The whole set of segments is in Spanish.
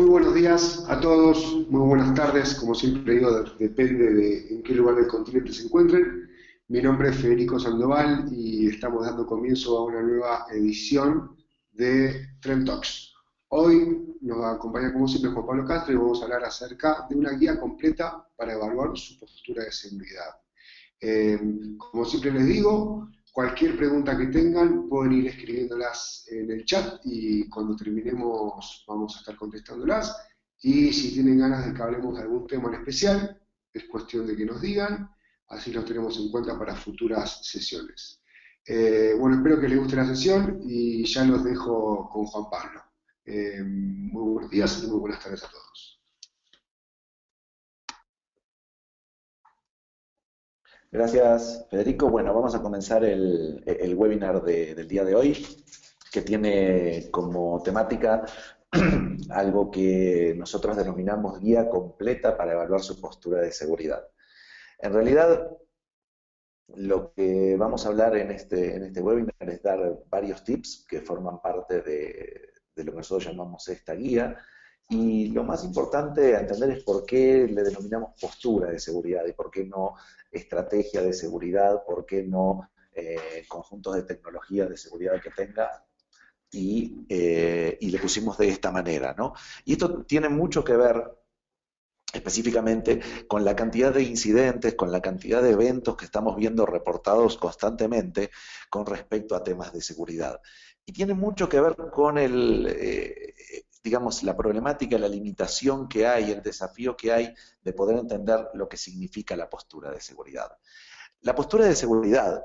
Muy buenos días a todos, muy buenas tardes, como siempre digo, depende de en qué lugar del continente se encuentren. Mi nombre es Federico Sandoval y estamos dando comienzo a una nueva edición de Trend Talks. Hoy nos acompaña como siempre Juan Pablo Castro y vamos a hablar acerca de una guía completa para evaluar su postura de seguridad. Como siempre les digo, cualquier pregunta que tengan pueden ir escribiéndolas en el chat y cuando terminemos vamos a estar contestándolas. Y si tienen ganas de que hablemos de algún tema en especial, es cuestión de que nos digan, así los tenemos en cuenta para futuras sesiones. Bueno, espero que les guste la sesión y ya los dejo con Juan Pablo. Muy buenos días y muy buenas tardes a todos. Gracias, Federico. Bueno, vamos a comenzar el webinar del día de hoy, que tiene como temática algo que nosotros denominamos guía completa para evaluar su postura de seguridad. En realidad, lo que vamos a hablar en este webinar es dar varios tips que forman parte de lo que nosotros llamamos esta guía. Y lo más importante a entender es por qué le denominamos postura de seguridad y por qué no estrategia de seguridad, por qué no conjuntos de tecnología de seguridad que tenga y le pusimos de esta manera, ¿no? Y esto tiene mucho que ver específicamente con la cantidad de incidentes, con la cantidad de eventos que estamos viendo reportados constantemente con respecto a temas de seguridad. Y tiene mucho que ver con digamos, la problemática, la limitación que hay, el desafío que hay de poder entender lo que significa la postura de seguridad. La postura de seguridad,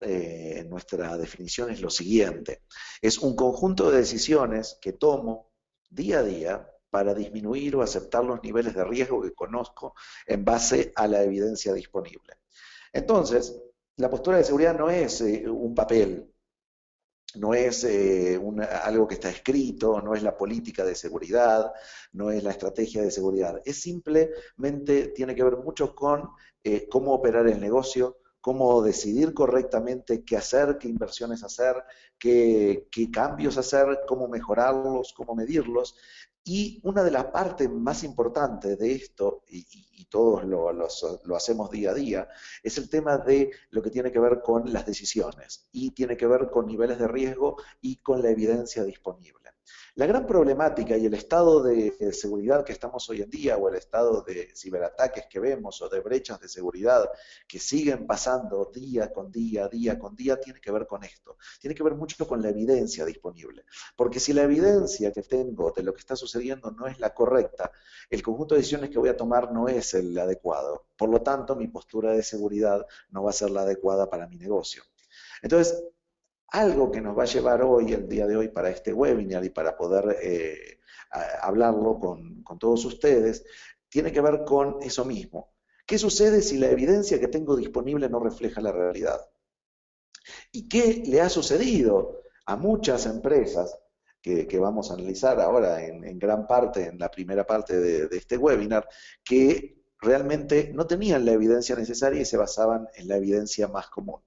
en nuestra definición, es lo siguiente: es un conjunto de decisiones que tomo día a día para disminuir o aceptar los niveles de riesgo que conozco en base a la evidencia disponible. Entonces, la postura de seguridad no es un papel, no es algo que está escrito, no es la política de seguridad, no es la estrategia de seguridad. Es simplemente, tiene que ver mucho con cómo operar el negocio, cómo decidir correctamente qué hacer, qué inversiones hacer, qué cambios hacer, cómo mejorarlos, cómo medirlos. Y una de las partes más importantes de esto, y todos lo hacemos día a día, es el tema de lo que tiene que ver con las decisiones y tiene que ver con niveles de riesgo y con la evidencia disponible. La gran problemática y el estado de seguridad que estamos hoy en día, o el estado de ciberataques que vemos, o de brechas de seguridad que siguen pasando día con día, día con día, tiene que ver con esto. Tiene que ver mucho con la evidencia disponible. Porque si la evidencia que tengo de lo que está sucediendo no es la correcta, el conjunto de decisiones que voy a tomar no es el adecuado. Por lo tanto, mi postura de seguridad no va a ser la adecuada para mi negocio. Entonces, algo que nos va a llevar hoy, el día de hoy, para este webinar y para poder hablarlo con todos ustedes, tiene que ver con eso mismo. ¿Qué sucede si la evidencia que tengo disponible no refleja la realidad? ¿Y qué le ha sucedido a muchas empresas que vamos a analizar ahora en gran parte, en la primera parte de este webinar, que realmente no tenían la evidencia necesaria y se basaban en la evidencia más común?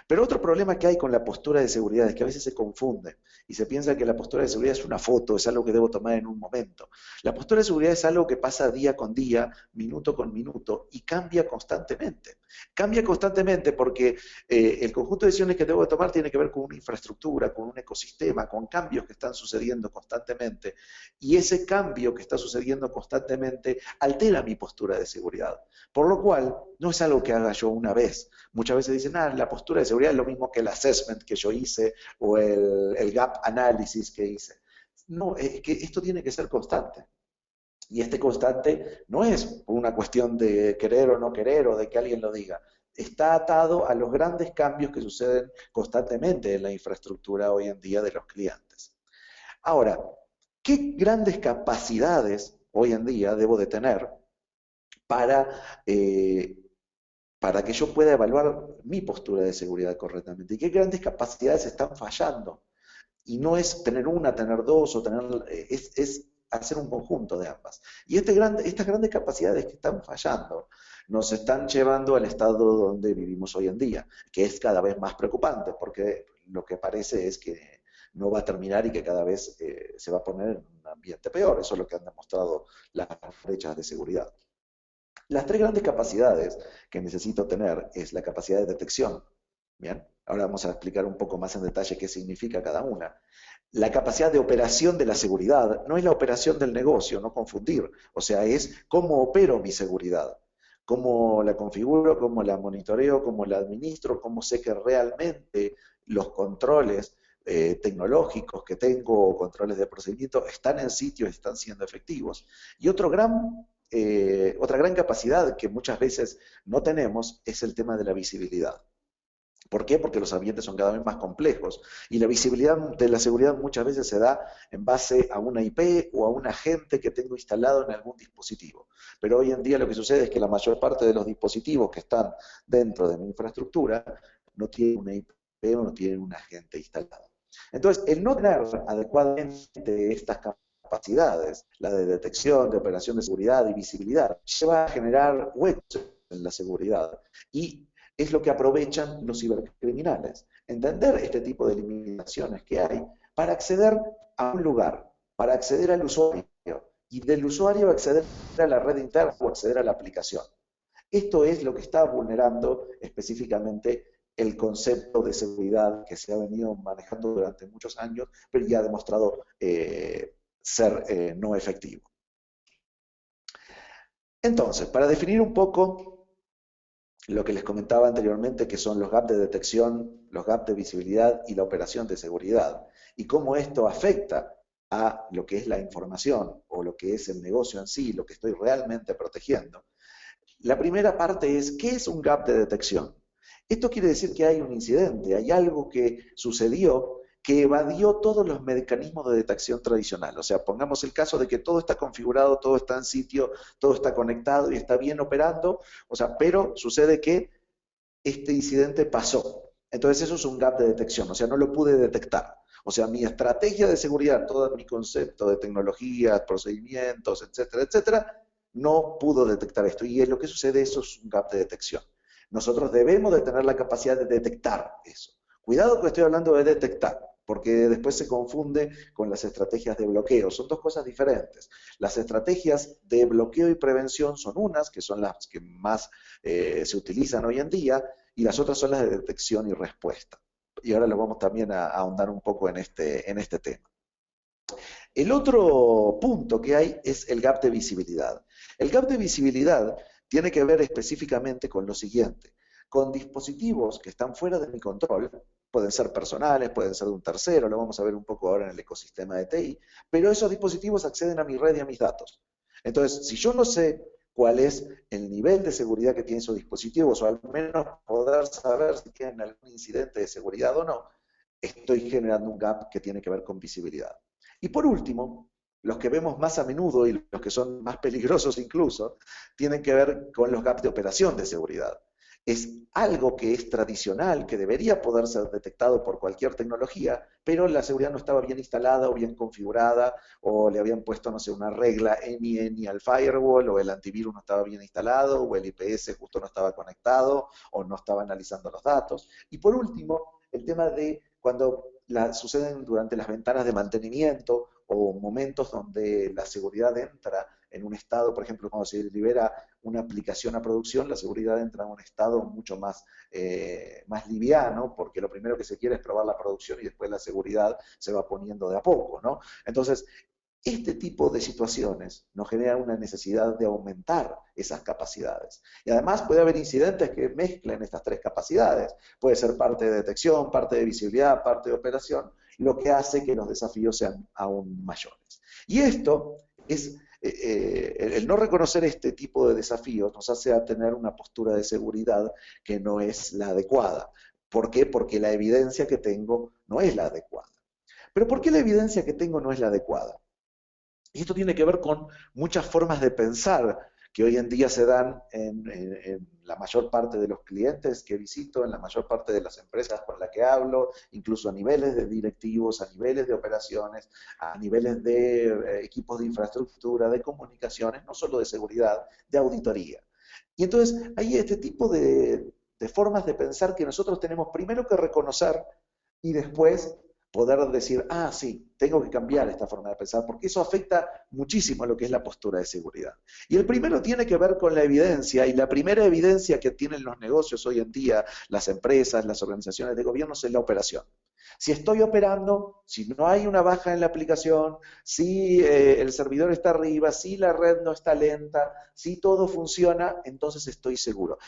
Pero otro problema que hay con la postura de seguridad es que a veces se confunde y se piensa que la postura de seguridad es una foto, es algo que debo tomar en un momento. La postura de seguridad es algo que pasa día con día, minuto con minuto, y cambia constantemente. Cambia constantemente porque el conjunto de decisiones que debo tomar tiene que ver con una infraestructura, con un ecosistema, con cambios que están sucediendo constantemente, y ese cambio que está sucediendo constantemente altera mi postura de seguridad. Por lo cual, no es algo que haga yo una vez. Muchas veces dicen, la postura de seguridad es lo mismo que el assessment que yo hice o el gap analysis que hice. No, es que esto tiene que ser constante. Y este constante no es por una cuestión de querer o no querer o de que alguien lo diga. Está atado a los grandes cambios que suceden constantemente en la infraestructura hoy en día de los clientes. Ahora, ¿qué grandes capacidades hoy en día debo de tener para para que yo pueda evaluar mi postura de seguridad correctamente? ¿Y qué grandes capacidades están fallando? Y no es tener una, tener dos, o tener, es hacer un conjunto de ambas. Y estas grandes capacidades que están fallando nos están llevando al estado donde vivimos hoy en día, que es cada vez más preocupante, porque lo que parece es que no va a terminar y que cada vez se va a poner en un ambiente peor. Eso es lo que han demostrado las brechas de seguridad. Las tres grandes capacidades que necesito tener es la capacidad de detección. Bien, ahora vamos a explicar un poco más en detalle qué significa cada una. La capacidad de operación de la seguridad no es la operación del negocio, no confundir. O sea, es cómo opero mi seguridad, cómo la configuro, cómo la monitoreo, cómo la administro, cómo sé que realmente los controles tecnológicos que tengo, o controles de procedimiento, están en sitio y están siendo efectivos. Y otra gran capacidad que muchas veces no tenemos es el tema de la visibilidad. ¿Por qué? Porque los ambientes son cada vez más complejos y la visibilidad de la seguridad muchas veces se da en base a una IP o a un agente que tengo instalado en algún dispositivo. Pero hoy en día lo que sucede es que la mayor parte de los dispositivos que están dentro de mi infraestructura no tienen una IP o no tienen un agente instalado. Entonces, el no tener adecuadamente estas capacidades, la de detección, de operación de seguridad y visibilidad, lleva a generar huecos en la seguridad y es lo que aprovechan los cibercriminales. Entender este tipo de limitaciones que hay para acceder a un lugar, para acceder al usuario, y del usuario acceder a la red interna o acceder a la aplicación. Esto es lo que está vulnerando específicamente el concepto de seguridad que se ha venido manejando durante muchos años, pero ya ha demostrado ser no efectivo. Entonces, para definir un poco lo que les comentaba anteriormente, que son los gaps de detección, los gaps de visibilidad y la operación de seguridad, y cómo esto afecta a lo que es la información o lo que es el negocio en sí, lo que estoy realmente protegiendo. La primera parte es, ¿qué es un gap de detección? Esto quiere decir que hay un incidente, hay algo que sucedió que evadió todos los mecanismos de detección tradicional. O sea, pongamos el caso de que todo está configurado, todo está en sitio, todo está conectado y está bien operando, o sea, pero sucede que este incidente pasó. Entonces eso es un gap de detección, o sea, no lo pude detectar. O sea, mi estrategia de seguridad, todo mi concepto de tecnologías, procedimientos, etcétera, etcétera, no pudo detectar esto. Y es lo que sucede, eso es un gap de detección. Nosotros debemos de tener la capacidad de detectar eso. Cuidado que estoy hablando de detectar, porque después se confunde con las estrategias de bloqueo. Son dos cosas diferentes. Las estrategias de bloqueo y prevención son unas, que son las que más se utilizan hoy en día, y las otras son las de detección y respuesta. Y ahora lo vamos también a ahondar un poco en este tema. El otro punto que hay es el gap de visibilidad. El gap de visibilidad tiene que ver específicamente con lo siguiente, con dispositivos que están fuera de mi control, pueden ser personales, pueden ser de un tercero, lo vamos a ver un poco ahora en el ecosistema de TI, pero esos dispositivos acceden a mi red y a mis datos. Entonces, si yo no sé cuál es el nivel de seguridad que tienen esos dispositivos, o al menos poder saber si tienen algún incidente de seguridad o no, estoy generando un gap que tiene que ver con visibilidad. Y por último, los que vemos más a menudo y los que son más peligrosos incluso, tienen que ver con los gaps de operación de seguridad. Es algo que es tradicional, que debería poder ser detectado por cualquier tecnología, pero la seguridad no estaba bien instalada o bien configurada, o le habían puesto, no sé, una regla ENI al firewall, o el antivirus no estaba bien instalado, o el IPS justo no estaba conectado, o no estaba analizando los datos. Y por último, el tema de cuando suceden durante las ventanas de mantenimiento o momentos donde la seguridad entra en un estado, por ejemplo, cuando se libera una aplicación a producción, la seguridad entra en un estado mucho más liviano, porque lo primero que se quiere es probar la producción y después la seguridad se va poniendo de a poco, ¿no? Entonces, este tipo de situaciones nos generan una necesidad de aumentar esas capacidades. Y además puede haber incidentes que mezclen estas tres capacidades. Puede ser parte de detección, parte de visibilidad, parte de operación, lo que hace que los desafíos sean aún mayores. Y esto es, el no reconocer este tipo de desafíos nos hace a tener una postura de seguridad que no es la adecuada. ¿Por qué? Porque la evidencia que tengo no es la adecuada. Pero ¿por qué la evidencia que tengo no es la adecuada? Y esto tiene que ver con muchas formas de pensar que hoy en día se dan en la mayor parte de los clientes que visito, en la mayor parte de las empresas con las que hablo, incluso a niveles de directivos, a niveles de operaciones, a niveles de equipos de infraestructura, de comunicaciones, no solo de seguridad, de auditoría. Y entonces hay este tipo de formas de pensar que nosotros tenemos primero que reconocer y después poder decir, ah, sí, tengo que cambiar esta forma de pensar, porque eso afecta muchísimo lo que es la postura de seguridad. Y el primero tiene que ver con la evidencia, y la primera evidencia que tienen los negocios hoy en día, las empresas, las organizaciones de gobierno, es la operación. Si estoy operando, si no hay una baja en la aplicación, si el servidor está arriba, si la red no está lenta, si todo funciona, entonces estoy seguro.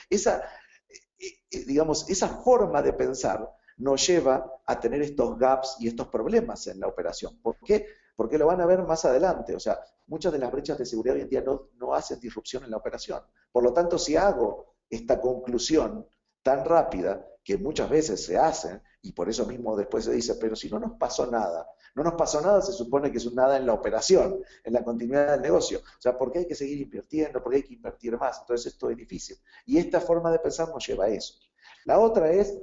Digamos, esa forma de pensar nos lleva a tener estos gaps y estos problemas en la operación. ¿Por qué? Porque lo van a ver más adelante. O sea, muchas de las brechas de seguridad hoy en día no hacen disrupción en la operación. Por lo tanto, si hago esta conclusión tan rápida, que muchas veces se hacen, y por eso mismo después se dice, pero si no nos pasó nada, no nos pasó nada, se supone que es un nada en la operación, en la continuidad del negocio. O sea, ¿por qué hay que seguir invirtiendo? ¿Por qué hay que invertir más? Entonces esto es difícil. Y esta forma de pensar nos lleva a eso. La otra es,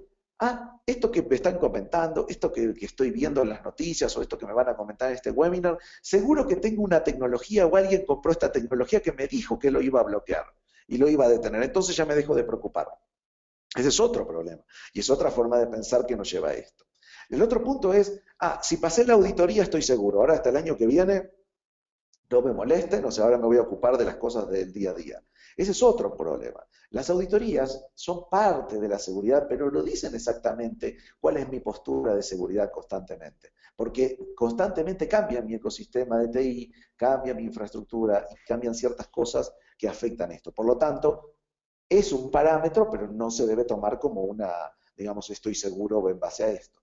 esto que me están comentando, esto que estoy viendo en las noticias o esto que me van a comentar en este webinar, seguro que tengo una tecnología o alguien compró esta tecnología que me dijo que lo iba a bloquear y lo iba a detener. Entonces ya me dejo de preocupar. Ese es otro problema y es otra forma de pensar que nos lleva a esto. El otro punto es, si pasé la auditoría estoy seguro, ahora hasta el año que viene no me molesten, o sea, ahora me voy a ocupar de las cosas del día a día. Ese es otro problema. Las auditorías son parte de la seguridad, pero no dicen exactamente cuál es mi postura de seguridad constantemente, porque constantemente cambia mi ecosistema de TI, cambia mi infraestructura y cambian ciertas cosas que afectan esto. Por lo tanto, es un parámetro, pero no se debe tomar como una, digamos, estoy seguro en base a esto.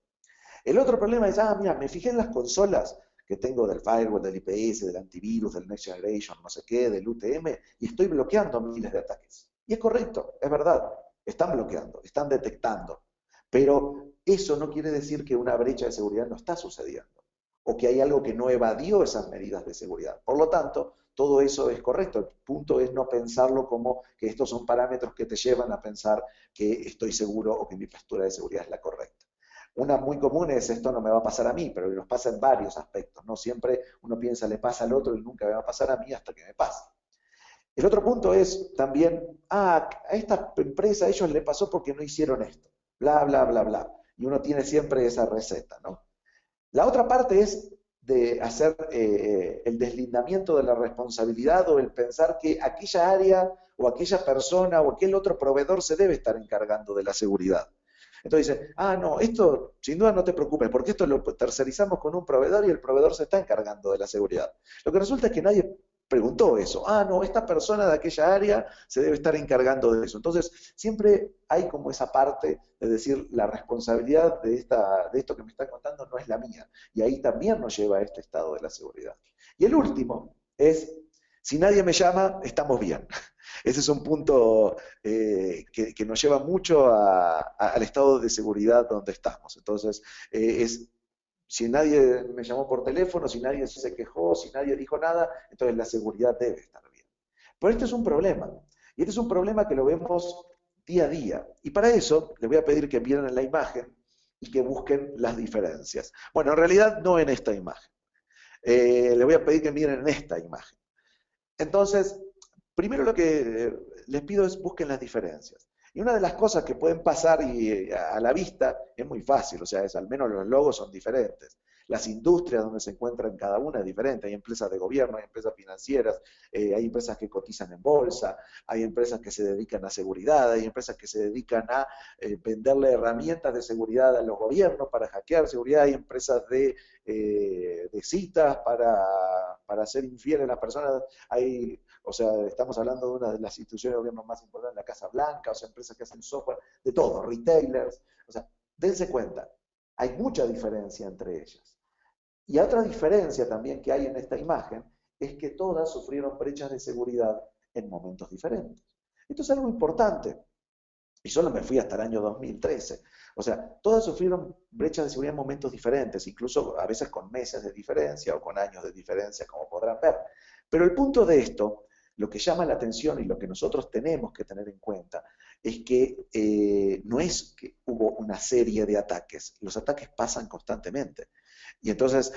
El otro problema es, mira, me fijé en las consolas que tengo del firewall, del IPS, del antivirus, del Next Generation, no sé qué, del UTM, y estoy bloqueando miles de ataques. Y es correcto, es verdad, están bloqueando, están detectando. Pero eso no quiere decir que una brecha de seguridad no está sucediendo, o que hay algo que no evadió esas medidas de seguridad. Por lo tanto, todo eso es correcto. El punto es no pensarlo como que estos son parámetros que te llevan a pensar que estoy seguro o que mi postura de seguridad es la correcta. Una muy común es esto no me va a pasar a mí, pero nos pasa en varios aspectos. No siempre uno piensa le pasa al otro y nunca me va a pasar a mí hasta que me pase. El otro punto es también, a esta empresa a ellos le pasó porque no hicieron esto, bla, bla, bla, bla. Y uno tiene siempre esa receta, ¿no? La otra parte es de hacer el deslindamiento de la responsabilidad o el pensar que aquella área o aquella persona o aquel otro proveedor se debe estar encargando de la seguridad. Entonces dice, no, esto sin duda no te preocupes, porque esto lo tercerizamos con un proveedor y el proveedor se está encargando de la seguridad. Lo que resulta es que nadie preguntó eso. No, esta persona de aquella área se debe estar encargando de eso. Entonces, siempre hay como esa parte de decir, la responsabilidad de esto que me están contando no es la mía. Y ahí también nos lleva a este estado de la seguridad. Y el último es, si nadie me llama, estamos bien. Ese es un punto que nos lleva mucho al estado de seguridad donde estamos. Entonces, si nadie me llamó por teléfono, si nadie se quejó, si nadie dijo nada, entonces la seguridad debe estar bien. Pero este es un problema. Y este es un problema que lo vemos día a día. Y para eso les voy a pedir que miren en la imagen y que busquen las diferencias. Bueno, en realidad no en esta imagen. Les voy a pedir que miren en esta imagen. Entonces, primero lo que les pido es busquen las diferencias. Y una de las cosas que pueden pasar a la vista es muy fácil, o sea, al menos los logos son diferentes. Las industrias donde se encuentran cada una es diferente. Hay empresas de gobierno, hay empresas financieras, hay empresas que cotizan en bolsa, hay empresas que se dedican a seguridad, hay empresas que se dedican a venderle herramientas de seguridad a los gobiernos para hackear seguridad, hay empresas de citas para ser infieles a las personas, o sea, estamos hablando de una de las instituciones de gobierno más importantes, la Casa Blanca, o sea, empresas que hacen software, de todo, retailers, o sea, dense cuenta, hay mucha diferencia entre ellas. Y otra diferencia también que hay en esta imagen es que todas sufrieron brechas de seguridad en momentos diferentes. Esto es algo importante. Y solo me fui hasta el año 2013. O sea, todas sufrieron brechas de seguridad en momentos diferentes, incluso a veces con meses de diferencia o con años de diferencia, como podrán ver. Pero el punto de esto, lo que llama la atención y lo que nosotros tenemos que tener en cuenta, es que no es que hubo una serie de ataques, los ataques pasan constantemente. Y entonces,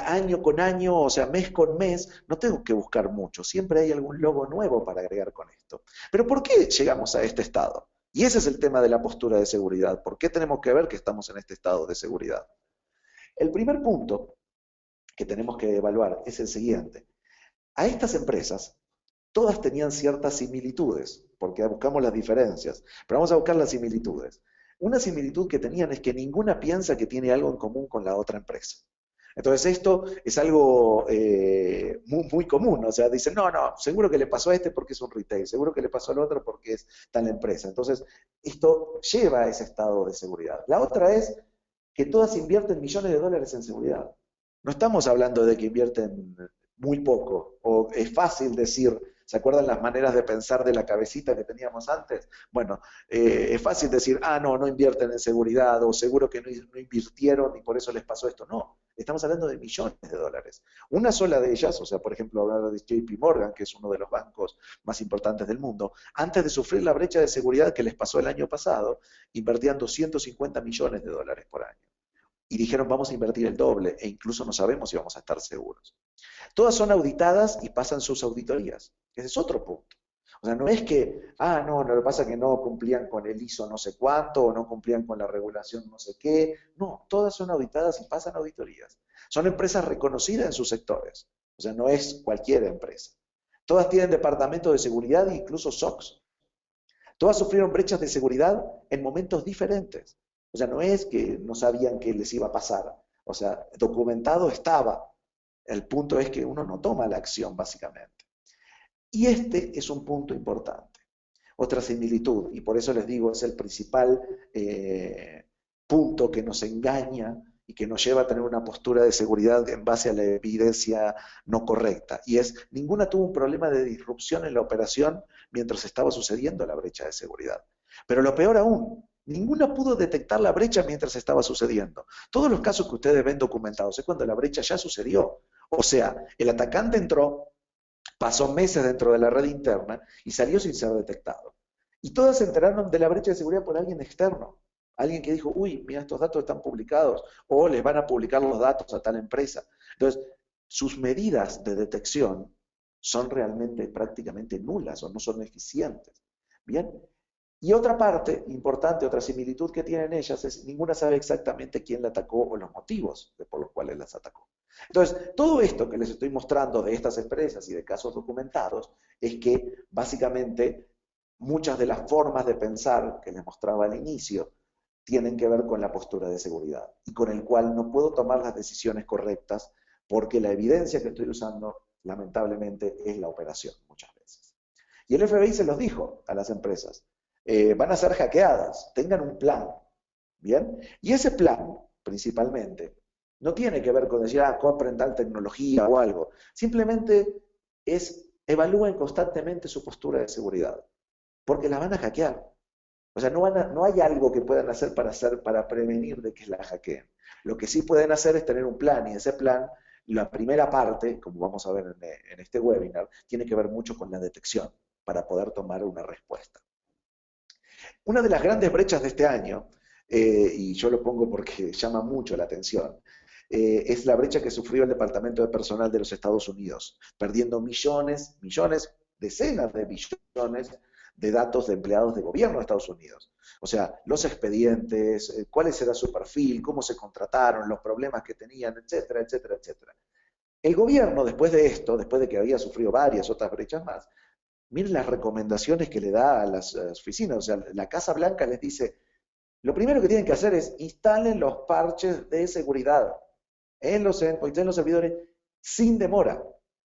año con año, o sea, mes con mes, no tengo que buscar mucho, siempre hay algún logo nuevo para agregar con esto. Pero ¿por qué llegamos a este estado? Y ese es el tema de la postura de seguridad. ¿Por qué tenemos que ver que estamos en este estado de seguridad? El primer punto que tenemos que evaluar es el siguiente. A estas empresas, todas tenían ciertas similitudes, porque buscamos las diferencias, pero vamos a buscar las similitudes. Una similitud que tenían es que ninguna piensa que tiene algo en común con la otra empresa. Entonces esto es algo muy común, o sea, dicen, no, seguro que le pasó a este porque es un retail, seguro que le pasó al otro porque es tal empresa. Entonces, esto lleva a ese estado de seguridad. La otra es que todas invierten millones de dólares en seguridad. No estamos hablando de que invierten muy poco, o es fácil decir, ¿se acuerdan las maneras de pensar de la cabecita que teníamos antes? Bueno, es fácil decir, no invierten en seguridad, o seguro que no invirtieron y por eso les pasó esto. No, estamos hablando de millones de dólares. Una sola de ellas, o sea, por ejemplo, hablar de JP Morgan, que es uno de los bancos más importantes del mundo, antes de sufrir la brecha de seguridad que les pasó el año pasado, invertían 250 millones de dólares por año. Y dijeron, vamos a invertir el doble, e incluso no sabemos si vamos a estar seguros. Todas son auditadas y pasan sus auditorías. Ese es otro punto. O sea, no es que, no, lo que pasa es que no cumplían con el ISO no sé cuánto, o no cumplían con la regulación no sé qué. No, todas son auditadas y pasan auditorías. Son empresas reconocidas en sus sectores. O sea, no es cualquier empresa. Todas tienen departamentos de seguridad e incluso SOCs. Todas sufrieron brechas de seguridad en momentos diferentes. O sea, no es que no sabían qué les iba a pasar. O sea, documentado estaba. El punto es que uno no toma la acción, básicamente. Y este es un punto importante. Otra similitud, y por eso les digo, es el principal punto que nos engaña y que nos lleva a tener una postura de seguridad en base a la evidencia no correcta. Y es, ninguna tuvo un problema de disrupción en la operación mientras estaba sucediendo la brecha de seguridad. Pero lo peor aún, ninguna pudo detectar la brecha mientras estaba sucediendo. Todos los casos que ustedes ven documentados es cuando la brecha ya sucedió. O sea, el atacante entró, pasó meses dentro de la red interna y salió sin ser detectado. Y todas se enteraron de la brecha de seguridad por alguien externo. Alguien que dijo, uy, mira, estos datos están publicados, o les van a publicar los datos a tal empresa. Entonces, sus medidas de detección son realmente prácticamente nulas o no son eficientes. Bien, y otra parte importante, otra similitud que tienen ellas es ninguna sabe exactamente quién la atacó o los motivos por los cuales las atacó. Entonces, todo esto que les estoy mostrando de estas empresas y de casos documentados es que básicamente muchas de las formas de pensar que les mostraba al inicio tienen que ver con la postura de seguridad y con el cual no puedo tomar las decisiones correctas porque la evidencia que estoy usando lamentablemente es la operación muchas veces. Y el FBI se los dijo a las empresas, van a ser hackeadas, tengan un plan, ¿bien? Y ese plan, principalmente, no tiene que ver con decir, compren tal tecnología o algo, simplemente evalúen constantemente su postura de seguridad, porque la van a hackear. O sea, no hay algo que puedan hacer para prevenir de que la hackeen. Lo que sí pueden hacer es tener un plan, y ese plan, la primera parte, como vamos a ver en este webinar, tiene que ver mucho con la detección, para poder tomar una respuesta. Una de las grandes brechas de este año, y yo lo pongo porque llama mucho la atención, es la brecha que sufrió el Departamento de Personal de los Estados Unidos, perdiendo millones, decenas de billones de datos de empleados de gobierno de Estados Unidos. O sea, los expedientes, cuál era su perfil, cómo se contrataron, los problemas que tenían, etcétera, etcétera, etcétera. El gobierno, después de esto, después de que había sufrido varias otras brechas más, miren las recomendaciones que le da a las oficinas. O sea, la Casa Blanca les dice, lo primero que tienen que hacer es instalen los parches de seguridad en los endpoints, en los servidores, sin demora.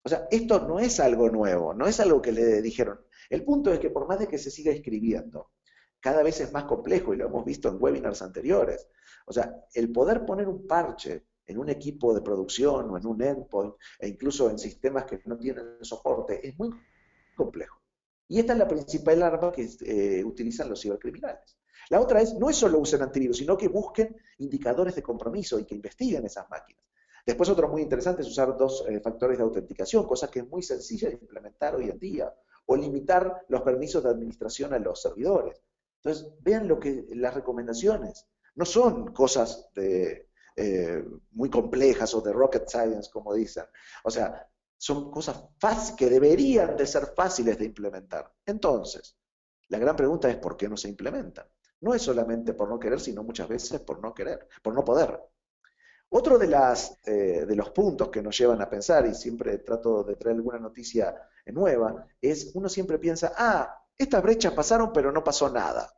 O sea, esto no es algo nuevo, no es algo que le dijeron. El punto es que por más de que se siga escribiendo, cada vez es más complejo y lo hemos visto en webinars anteriores. O sea, el poder poner un parche en un equipo de producción o en un endpoint e incluso en sistemas que no tienen soporte es muy complejo. Y esta es la principal arma que utilizan los cibercriminales. La otra es, no es solo usen antivirus, sino que busquen indicadores de compromiso y que investiguen esas máquinas. Después otro muy interesante es usar dos factores de autenticación, cosa que es muy sencilla de implementar hoy en día, o limitar los permisos de administración a los servidores. Entonces, vean las recomendaciones. No son cosas muy complejas o de rocket science, como dicen. O sea, son cosas que deberían de ser fáciles de implementar. Entonces, La gran pregunta es ¿por qué no se implementan? No es solamente por no querer, sino muchas veces por no querer, por no poder. Otro de los puntos que nos llevan a pensar, y siempre trato de traer alguna noticia nueva, es uno siempre piensa, estas brechas pasaron pero no pasó nada.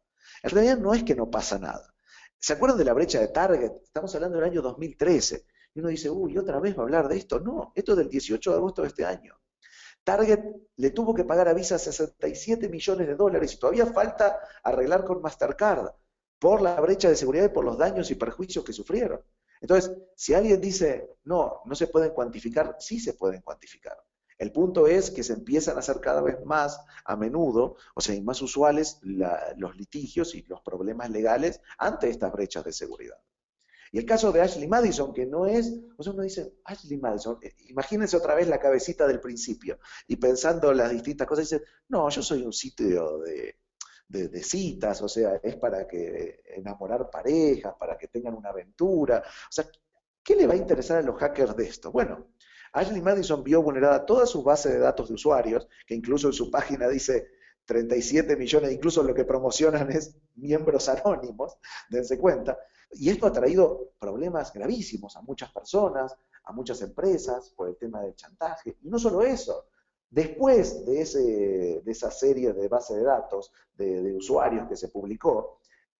En realidad no es que no pasa nada. ¿Se acuerdan de la brecha de Target? Estamos hablando del año 2013. Y uno dice, uy, ¿otra vez va a hablar de esto? No, esto es del 18 de agosto de este año. Target le tuvo que pagar a Visa 67 millones de dólares y todavía falta arreglar con Mastercard por la brecha de seguridad y por los daños y perjuicios que sufrieron. Entonces, si alguien dice, no, no se pueden cuantificar, sí se pueden cuantificar. El punto es que se empiezan a hacer cada vez más a menudo, o sea, y más usuales los litigios y los problemas legales ante estas brechas de seguridad. Y el caso de Ashley Madison, que no es, o sea, uno dice, Ashley Madison, imagínense otra vez la cabecita del principio, y pensando las distintas cosas, dice, no, yo soy un sitio de citas, o sea, es para que enamorar parejas, para que tengan una aventura, o sea, ¿qué le va a interesar a los hackers de esto? Bueno, Ashley Madison vio vulnerada toda su base de datos de usuarios, que incluso en su página dice 37 millones, incluso lo que promocionan es miembros anónimos, dense cuenta, y esto ha traído problemas gravísimos a muchas personas, a muchas empresas, por el tema del chantaje. Y no solo eso, después de esa serie de base de datos de usuarios que se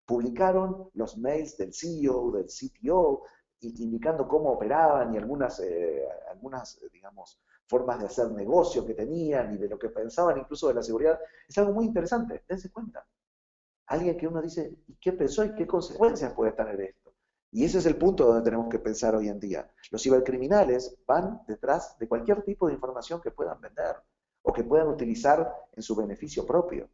publicaron los mails del CEO, del CTO, indicando cómo operaban y algunas digamos, formas de hacer negocio que tenían y de lo que pensaban incluso de la seguridad. Es algo muy interesante, dense cuenta. Alguien que uno dice, ¿y qué pensó y qué consecuencias puede tener esto? Y ese es el punto donde tenemos que pensar hoy en día. Los cibercriminales van detrás de cualquier tipo de información que puedan vender o que puedan utilizar en su beneficio propio.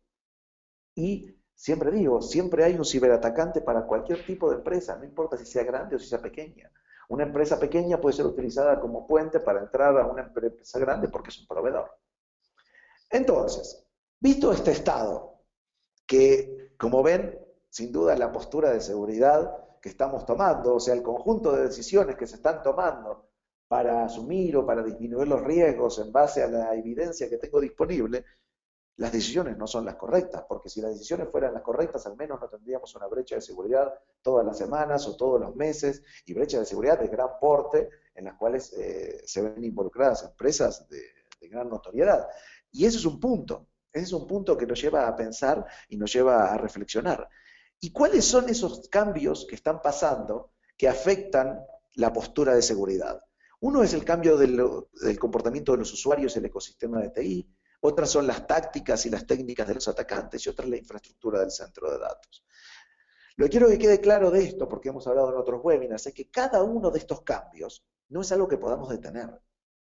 Y siempre digo, siempre hay un ciberatacante para cualquier tipo de empresa, no importa si sea grande o si sea pequeña. Una empresa pequeña puede ser utilizada como puente para entrar a una empresa grande porque es un proveedor. Entonces, visto este estado, que, como ven, sin duda la postura de seguridad que estamos tomando, o sea, el conjunto de decisiones que se están tomando para asumir o para disminuir los riesgos en base a la evidencia que tengo disponible, las decisiones no son las correctas, porque si las decisiones fueran las correctas, al menos no tendríamos una brecha de seguridad todas las semanas o todos los meses, y brechas de seguridad de gran porte en las cuales se ven involucradas empresas de gran notoriedad. Y ese es un punto que nos lleva a pensar y nos lleva a reflexionar. ¿Y cuáles son esos cambios que están pasando que afectan la postura de seguridad? Uno es el cambio del comportamiento de los usuarios en el ecosistema de TI, otras son las tácticas y las técnicas de los atacantes y otra es la infraestructura del centro de datos. Lo que quiero que quede claro de esto, porque hemos hablado en otros webinars, es que cada uno de estos cambios no es algo que podamos detener,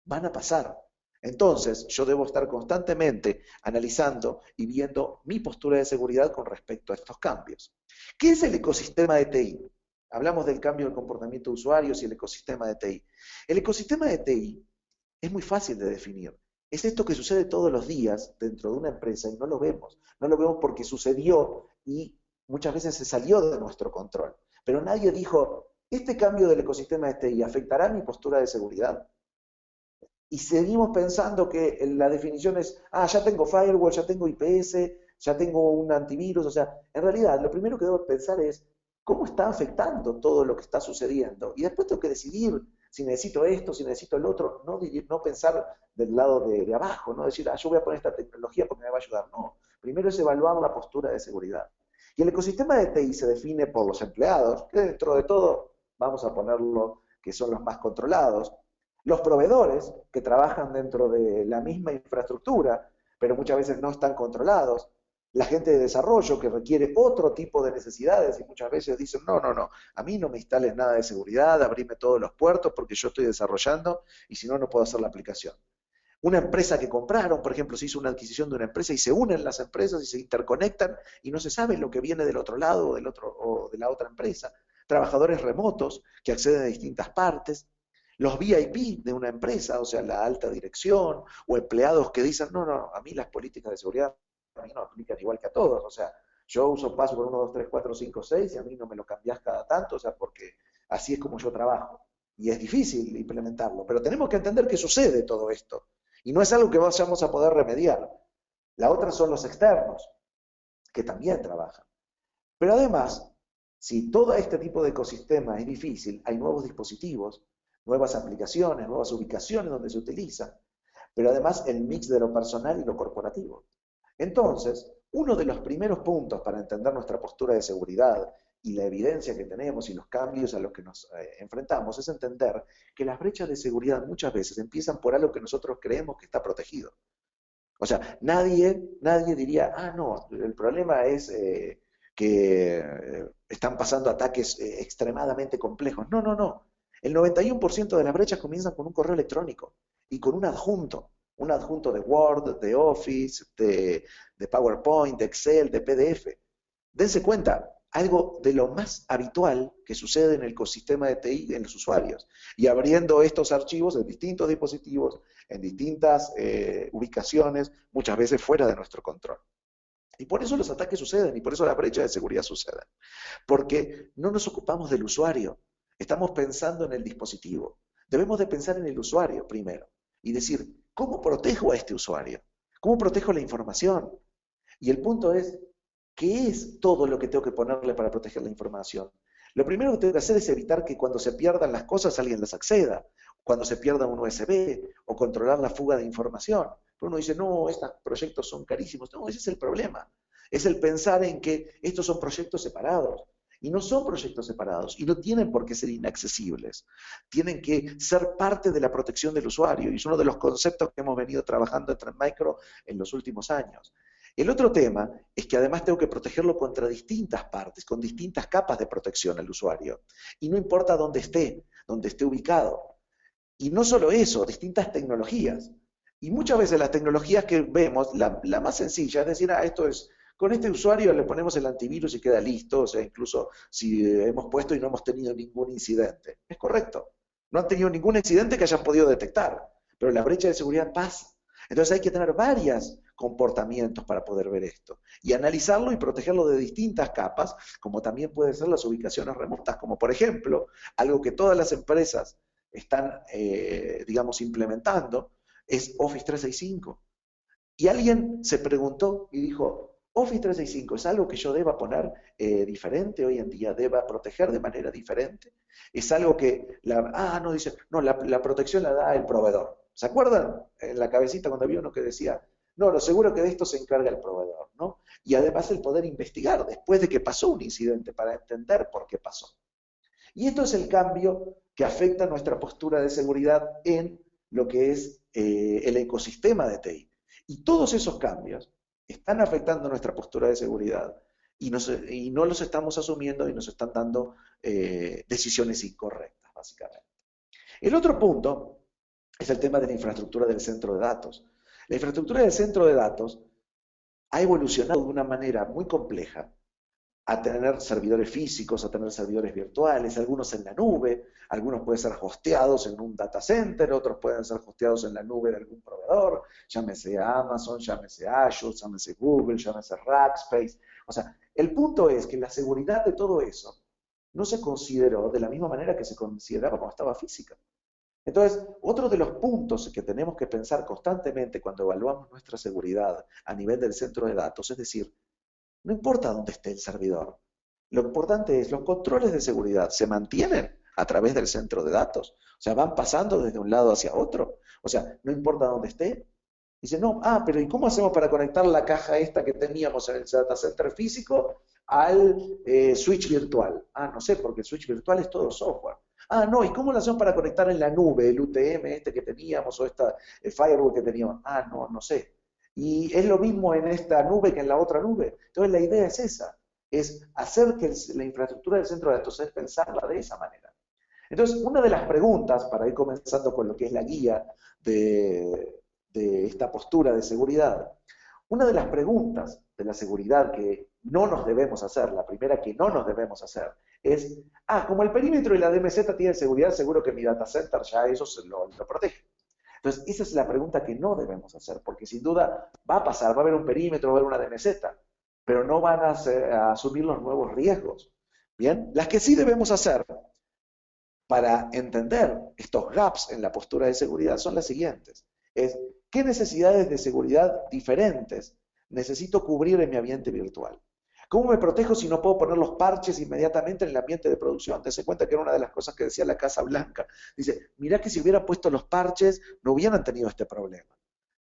van a pasar. Entonces, yo debo estar constantemente analizando y viendo mi postura de seguridad con respecto a estos cambios. ¿Qué es el ecosistema de TI? Hablamos del cambio del comportamiento de usuarios y el ecosistema de TI. El ecosistema de TI es muy fácil de definir. Es esto que sucede todos los días dentro de una empresa y no lo vemos. No lo vemos porque sucedió y muchas veces se salió de nuestro control. Pero nadie dijo, ¿este cambio del ecosistema de TI afectará mi postura de seguridad? Y seguimos pensando que la definición es, ya tengo firewall, ya tengo IPS, ya tengo un antivirus. O sea, en realidad lo primero que debo pensar es, ¿cómo está afectando todo lo que está sucediendo? Y después tengo que decidir si necesito esto, si necesito el otro, no pensar del lado de abajo, no decir, yo voy a poner esta tecnología porque me va a ayudar. No, primero es evaluar la postura de seguridad. Y el ecosistema de TI se define por los empleados, que dentro de todo, vamos a ponerlo, que son los más controlados, los proveedores, que trabajan dentro de la misma infraestructura, pero muchas veces no están controlados, la gente de desarrollo que requiere otro tipo de necesidades y muchas veces dicen, no, a mí no me instales nada de seguridad, abrime todos los puertos porque yo estoy desarrollando y si no, no puedo hacer la aplicación. Una empresa que compraron, por ejemplo, se hizo una adquisición de una empresa y se unen las empresas y se interconectan y no se sabe lo que viene del otro lado o de la otra empresa. Trabajadores remotos que acceden a distintas partes, los VIP de una empresa, o sea, la alta dirección, o empleados que dicen, a mí las políticas de seguridad a mí no aplican igual que a todos, o sea, yo uso password 1, 2, 3, 4, 5, 6 y a mí no me lo cambiás cada tanto, o sea, porque así es como yo trabajo. Y es difícil implementarlo, pero tenemos que entender que sucede todo esto. Y no es algo que vayamos a poder remediar. La otra son los externos. que también trabajan. Pero además, si todo este tipo de ecosistema es difícil, hay nuevos dispositivos, nuevas aplicaciones, nuevas ubicaciones donde se utiliza, pero además el mix de lo personal y lo corporativo. Entonces, uno de los primeros puntos para entender nuestra postura de seguridad y la evidencia que tenemos y los cambios a los que nos enfrentamos es entender que las brechas de seguridad muchas veces empiezan por algo que nosotros creemos que está protegido. O sea, nadie diría, ah, no, el problema es que están pasando ataques extremadamente complejos. No, no, no. El 91% de las brechas comienzan con un correo electrónico y con un adjunto de Word, de Office, de PowerPoint, de Excel, de PDF. Dense cuenta, algo de lo más habitual que sucede en el ecosistema de TI en los usuarios. Y abriendo estos archivos en distintos dispositivos, en distintas ubicaciones, muchas veces fuera de nuestro control. Y por eso los ataques suceden, y por eso las brechas de seguridad suceden. Porque no nos ocupamos del usuario, estamos pensando en el dispositivo. Debemos de pensar en el usuario primero, y decir, ¿cómo protejo a este usuario? ¿Cómo protejo la información? Y el punto es, ¿qué es todo lo que tengo que ponerle para proteger la información? Lo primero que tengo que hacer es evitar que cuando se pierdan las cosas alguien las acceda, cuando se pierda un USB, o controlar la fuga de información. Pero uno dice, no, estos proyectos son carísimos. No, ese es el problema. Es el pensar en que estos son proyectos separados. Y no son proyectos separados, y no tienen por qué ser inaccesibles. Tienen que ser parte de la protección del usuario, y es uno de los conceptos que hemos venido trabajando en Trend Micro en los últimos años. El otro tema es que además tengo que protegerlo contra distintas partes, con distintas capas de protección al usuario. Y no importa dónde esté ubicado. Y no solo eso, distintas tecnologías. Y muchas veces las tecnologías que vemos, la más sencilla es decir, esto es, con este usuario le ponemos el antivirus y queda listo, o sea, incluso si hemos puesto y no hemos tenido ningún incidente. Es correcto. No han tenido ningún incidente que hayan podido detectar, pero la brecha de seguridad pasa. Entonces hay que tener varios comportamientos para poder ver esto y analizarlo y protegerlo de distintas capas, como también pueden ser las ubicaciones remotas, como por ejemplo, algo que todas las empresas están, digamos, implementando, es Office 365. Y alguien se preguntó y dijo, Office 365 es algo que yo deba poner diferente hoy en día, deba proteger de manera diferente. Es algo que, no, dice, no, la protección la da el proveedor. ¿Se acuerdan en la cabecita cuando había uno que decía, no, lo seguro que de esto se encarga el proveedor, ¿no? Y además el poder investigar después de que pasó un incidente para entender por qué pasó. Y esto es el cambio que afecta nuestra postura de seguridad en lo que es el ecosistema de TI. Y todos esos cambios están afectando nuestra postura de seguridad y no los estamos asumiendo y nos están dando decisiones incorrectas, básicamente. El otro punto es el tema de la infraestructura del centro de datos. La infraestructura del centro de datos ha evolucionado de una manera muy compleja a tener servidores físicos, a tener servidores virtuales, algunos en la nube, algunos pueden ser hosteados en un data center, otros pueden ser hosteados en la nube de algún proveedor, llámese Amazon, llámese Azure, llámese Google, llámese Rackspace. O sea, el punto es que la seguridad de todo eso no se consideró de la misma manera que se consideraba cuando estaba física. Entonces, otro de los puntos que tenemos que pensar constantemente cuando evaluamos nuestra seguridad a nivel del centro de datos, es decir, no importa dónde esté el servidor, lo importante es los controles de seguridad se mantienen a través del centro de datos, o sea, van pasando desde un lado hacia otro, o sea, no importa dónde esté. Dice, no, pero ¿y cómo hacemos para conectar la caja esta que teníamos en el data center físico al switch virtual? No sé, porque el switch virtual es todo software. No, ¿y cómo lo hacemos para conectar en la nube el UTM este que teníamos o el firewall que teníamos? No sé. Y es lo mismo en esta nube que en la otra nube. Entonces la idea es esa, es hacer que la infraestructura del centro de datos es pensarla de esa manera. Entonces, una de las preguntas, para ir comenzando con lo que es la guía de esta postura de seguridad, una de las preguntas de la seguridad que no nos debemos hacer, la primera que no nos debemos hacer, es, como el perímetro y la DMZ tienen seguridad, seguro que mi data center ya eso lo protege. Entonces, esa es la pregunta que no debemos hacer, porque sin duda va a pasar, va a haber un perímetro, va a haber una DMZ, pero no van a asumir los nuevos riesgos. Bien, las que sí debemos hacer para entender estos gaps en la postura de seguridad son las siguientes. ¿Qué necesidades de seguridad diferentes necesito cubrir en mi ambiente virtual. ¿Cómo me protejo si no puedo poner los parches inmediatamente en el ambiente de producción? Te das cuenta que era una de las cosas que decía la Casa Blanca. Dice, mirá que si hubiera puesto los parches, no hubieran tenido este problema.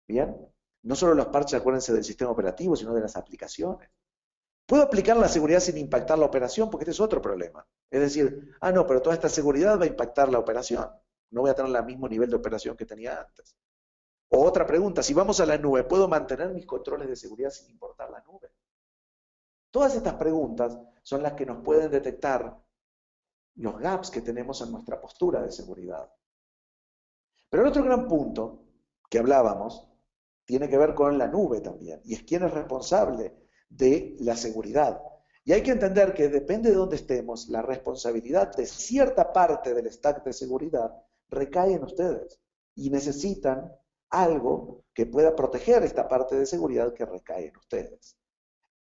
¿Bien? No solo los parches, acuérdense del sistema operativo, sino de las aplicaciones. ¿Puedo aplicar la seguridad sin impactar la operación? Porque este es otro problema. Es decir, no, pero toda esta seguridad va a impactar la operación. No voy a tener el mismo nivel de operación que tenía antes. O otra pregunta, si vamos a la nube, ¿puedo mantener mis controles de seguridad sin importar la nube? Todas estas preguntas son las que nos pueden detectar los gaps que tenemos en nuestra postura de seguridad. Pero el otro gran punto que hablábamos tiene que ver con la nube también, y es quién es responsable de la seguridad. Y hay que entender que depende de dónde estemos, la responsabilidad de cierta parte del stack de seguridad recae en ustedes, y necesitan algo que pueda proteger esta parte de seguridad que recae en ustedes.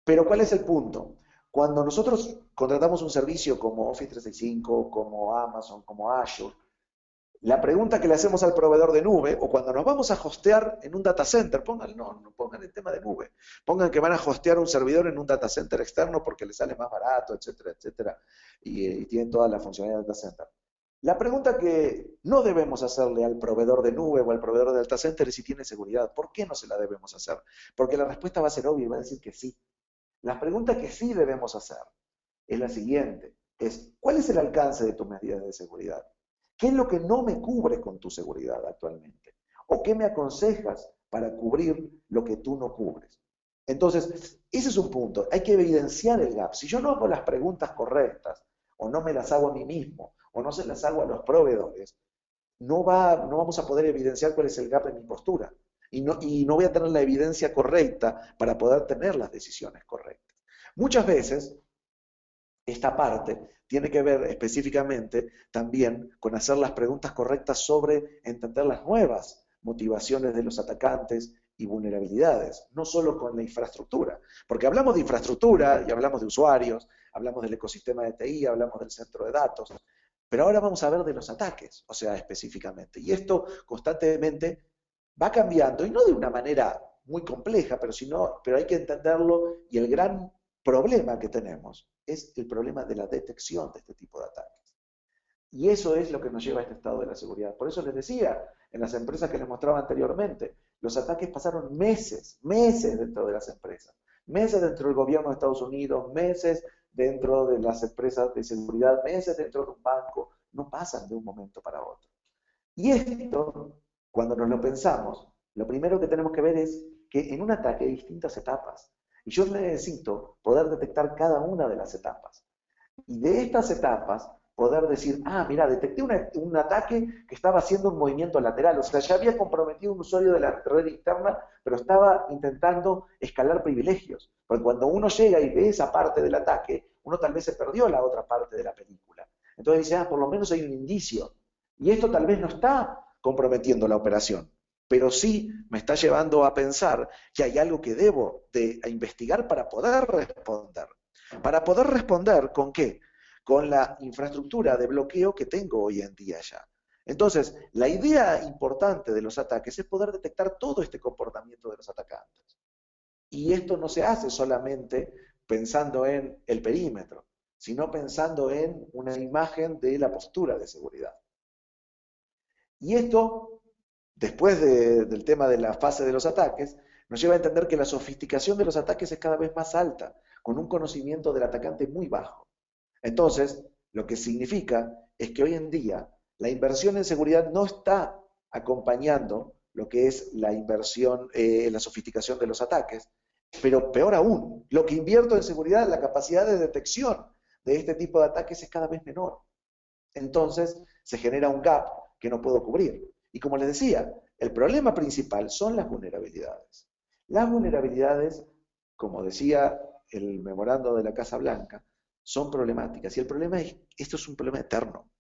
Pero ¿cuál es el punto? Cuando nosotros contratamos un servicio como Office 365, como Amazon, como Azure, la pregunta que le hacemos al proveedor de nube, o cuando nos vamos a hostear en un data center, no pongan el tema de nube, pongan que van a hostear un servidor en un data center externo porque les sale más barato, etcétera, etcétera, y tienen toda la funcionalidad del data center. La pregunta que no debemos hacerle al proveedor de nube o al proveedor de data center es si tiene seguridad. ¿Por qué no se la debemos hacer? Porque la respuesta va a ser obvia y va a decir que sí. La pregunta que sí debemos hacer es la siguiente, ¿cuál es el alcance de tus medidas de seguridad? ¿Qué es lo que no me cubre con tu seguridad actualmente? ¿O qué me aconsejas para cubrir lo que tú no cubres? Entonces, ese es un punto, hay que evidenciar el gap. Si yo no hago las preguntas correctas, o no me las hago a mí mismo, o no se las hago a los proveedores, no vamos a poder evidenciar cuál es el gap en mi postura. Y no voy a tener la evidencia correcta para poder tener las decisiones correctas. Muchas veces, esta parte tiene que ver específicamente también con hacer las preguntas correctas sobre entender las nuevas motivaciones de los atacantes y vulnerabilidades, no solo con la infraestructura, porque hablamos de infraestructura y hablamos de usuarios, hablamos del ecosistema de TI, hablamos del centro de datos, pero ahora vamos a ver de los ataques, o sea, específicamente. Y esto constantemente va cambiando, y no de una manera muy compleja, pero hay que entenderlo, y el gran problema que tenemos es el problema de la detección de este tipo de ataques. Y eso es lo que nos lleva a este estado de la seguridad. Por eso les decía, en las empresas que les mostraba anteriormente, los ataques pasaron meses dentro de las empresas, meses dentro del gobierno de Estados Unidos, meses dentro de las empresas de seguridad, meses dentro de un banco, no pasan de un momento para otro. Y esto, cuando nos lo pensamos, lo primero que tenemos que ver es que en un ataque hay distintas etapas. Y yo necesito poder detectar cada una de las etapas. Y de estas etapas, poder decir, mira, detecté un ataque que estaba haciendo un movimiento lateral. O sea, ya había comprometido un usuario de la red interna, pero estaba intentando escalar privilegios. Porque cuando uno llega y ve esa parte del ataque, uno tal vez se perdió la otra parte de la película. Entonces dice, por lo menos hay un indicio. Y esto tal vez no está comprometiendo la operación, pero sí me está llevando a pensar que hay algo que debo de investigar para poder responder. ¿Para poder responder con qué? Con la infraestructura de bloqueo que tengo hoy en día ya. Entonces, la idea importante de los ataques es poder detectar todo este comportamiento de los atacantes. Y esto no se hace solamente pensando en el perímetro, sino pensando en una imagen de la postura de seguridad. Y esto, después del tema de la fase de los ataques, nos lleva a entender que la sofisticación de los ataques es cada vez más alta, con un conocimiento del atacante muy bajo. Entonces, lo que significa es que hoy en día la inversión en seguridad no está acompañando lo que es la inversión, la sofisticación de los ataques, pero peor aún, lo que invierto en seguridad, la capacidad de detección de este tipo de ataques es cada vez menor. Entonces, se genera un gap que no puedo cubrir. Y como les decía, el problema principal son las vulnerabilidades. Las vulnerabilidades, como decía el memorando de la Casa Blanca, son problemáticas. Y el problema es, esto es un problema eterno.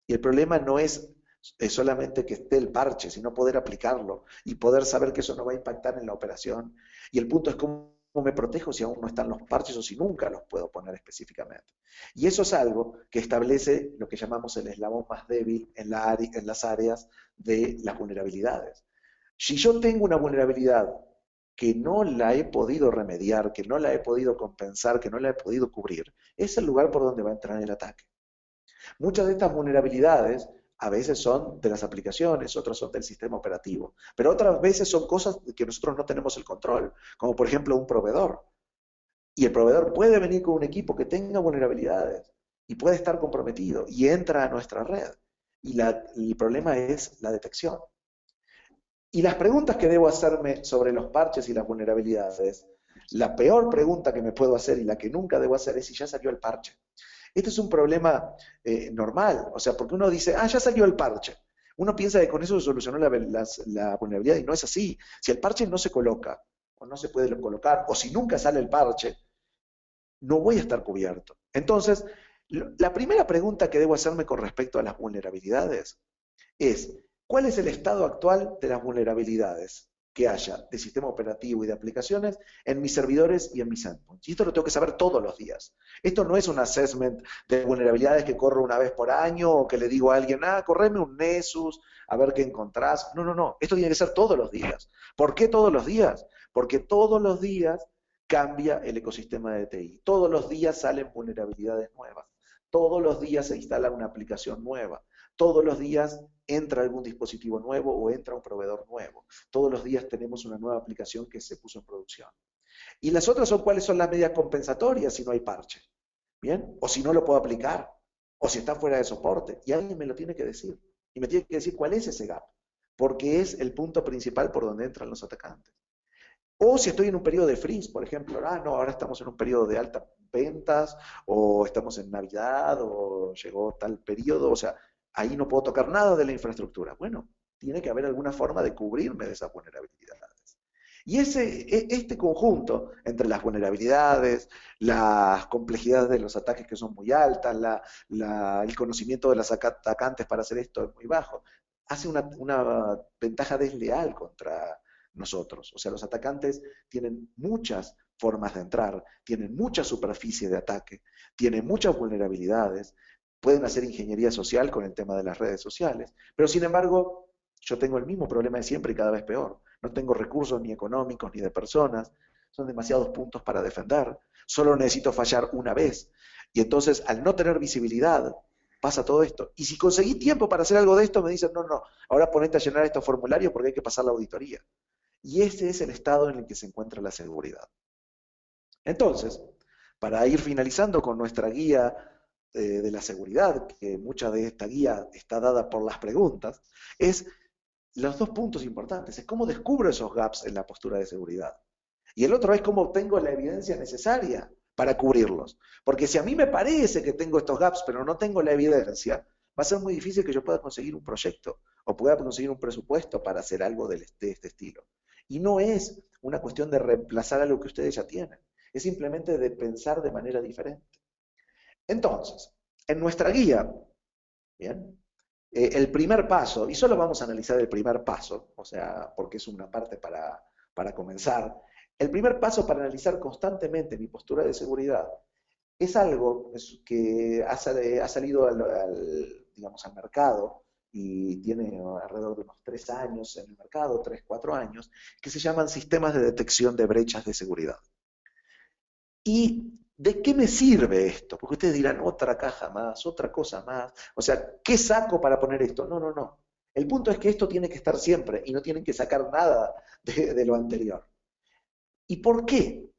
Y el problema no es solamente que esté el parche, sino poder aplicarlo y poder saber que eso no va a impactar en la operación. Y el punto es cómo me protejo si aún no están los parches o si nunca los puedo poner específicamente. Y eso es algo que establece lo que llamamos el eslabón más débil en las áreas de las vulnerabilidades. Si yo tengo una vulnerabilidad que no la he podido remediar, que no la he podido compensar, que no la he podido cubrir, es el lugar por donde va a entrar el ataque. Muchas de estas vulnerabilidades a veces son de las aplicaciones, otras son del sistema operativo, pero otras veces son cosas que nosotros no tenemos el control, como por ejemplo un proveedor. Y el proveedor puede venir con un equipo que tenga vulnerabilidades y puede estar comprometido y entra a nuestra red. Y el problema es la detección. Y las preguntas que debo hacerme sobre los parches y las vulnerabilidades, la peor pregunta que me puedo hacer y la que nunca debo hacer es si ya salió el parche. Este es un problema normal, o sea, porque uno dice, ah, ya salió el parche. Uno piensa que con eso se solucionó la vulnerabilidad y no es así. Si el parche no se coloca, o no se puede colocar, o si nunca sale el parche, no voy a estar cubierto. Entonces, la primera pregunta que debo hacerme con respecto a las vulnerabilidades es, ¿cuál es el estado actual de las vulnerabilidades que haya de sistema operativo y de aplicaciones en mis servidores y en mis endpoints? Y esto lo tengo que saber todos los días. Esto no es un assessment de vulnerabilidades que corro una vez por año o que le digo a alguien, ah, correme un Nessus, a ver qué encontrás. No, no, no. Esto tiene que ser todos los días. ¿Por qué todos los días? Porque todos los días cambia el ecosistema de TI. Todos los días salen vulnerabilidades nuevas. Todos los días se instala una aplicación nueva. Todos los días entra algún dispositivo nuevo o entra un proveedor nuevo. Todos los días tenemos una nueva aplicación que se puso en producción. Y las otras son cuáles son las medidas compensatorias si no hay parche. ¿Bien? O si no lo puedo aplicar. O si está fuera de soporte. Y alguien me lo tiene que decir. Y me tiene que decir cuál es ese gap. Porque es el punto principal por donde entran los atacantes. O si estoy en un periodo de freeze, por ejemplo, ah, no, ahora estamos en un periodo de altas ventas, o estamos en Navidad, o llegó tal periodo, o sea, ahí no puedo tocar nada de la infraestructura. Bueno, tiene que haber alguna forma de cubrirme de esas vulnerabilidades. Y este conjunto entre las vulnerabilidades, las complejidades de los ataques que son muy altas, el conocimiento de los atacantes para hacer esto es muy bajo, hace una ventaja desleal contra nosotros. O sea, los atacantes tienen muchas formas de entrar, tienen mucha superficie de ataque, tienen muchas vulnerabilidades, pueden hacer ingeniería social con el tema de las redes sociales, pero sin embargo, yo tengo el mismo problema de siempre y cada vez peor. No tengo recursos ni económicos ni de personas, son demasiados puntos para defender, solo necesito fallar una vez. Y entonces, al no tener visibilidad, pasa todo esto. Y si conseguí tiempo para hacer algo de esto, me dicen, no, no, ahora ponete a llenar estos formularios porque hay que pasar la auditoría. Y ese es el estado en el que se encuentra la seguridad. Entonces, para ir finalizando con nuestra guía de la seguridad, que mucha de esta guía está dada por las preguntas, es los dos puntos importantes, es cómo descubro esos gaps en la postura de seguridad. Y el otro es cómo obtengo la evidencia necesaria para cubrirlos. Porque si a mí me parece que tengo estos gaps, pero no tengo la evidencia, va a ser muy difícil que yo pueda conseguir un proyecto o pueda conseguir un presupuesto para hacer algo de este estilo. Y no es una cuestión de reemplazar algo que ustedes ya tienen, es simplemente de pensar de manera diferente. Entonces, en nuestra guía, ¿bien? El primer paso, y solo vamos a analizar el primer paso, o sea, porque es una parte para comenzar, el primer paso para analizar constantemente mi postura de seguridad es algo que ha salido digamos, al mercado y tiene alrededor de unos 3 años en el mercado, 3, 4 años, que se llaman sistemas de detección de brechas de seguridad. ¿Y de qué me sirve esto? Porque ustedes dirán, otra caja más, otra cosa más. O sea, ¿qué saco para poner esto? No, no, no. El punto es que esto tiene que estar siempre y no tienen que sacar nada de lo anterior. ¿Y por qué?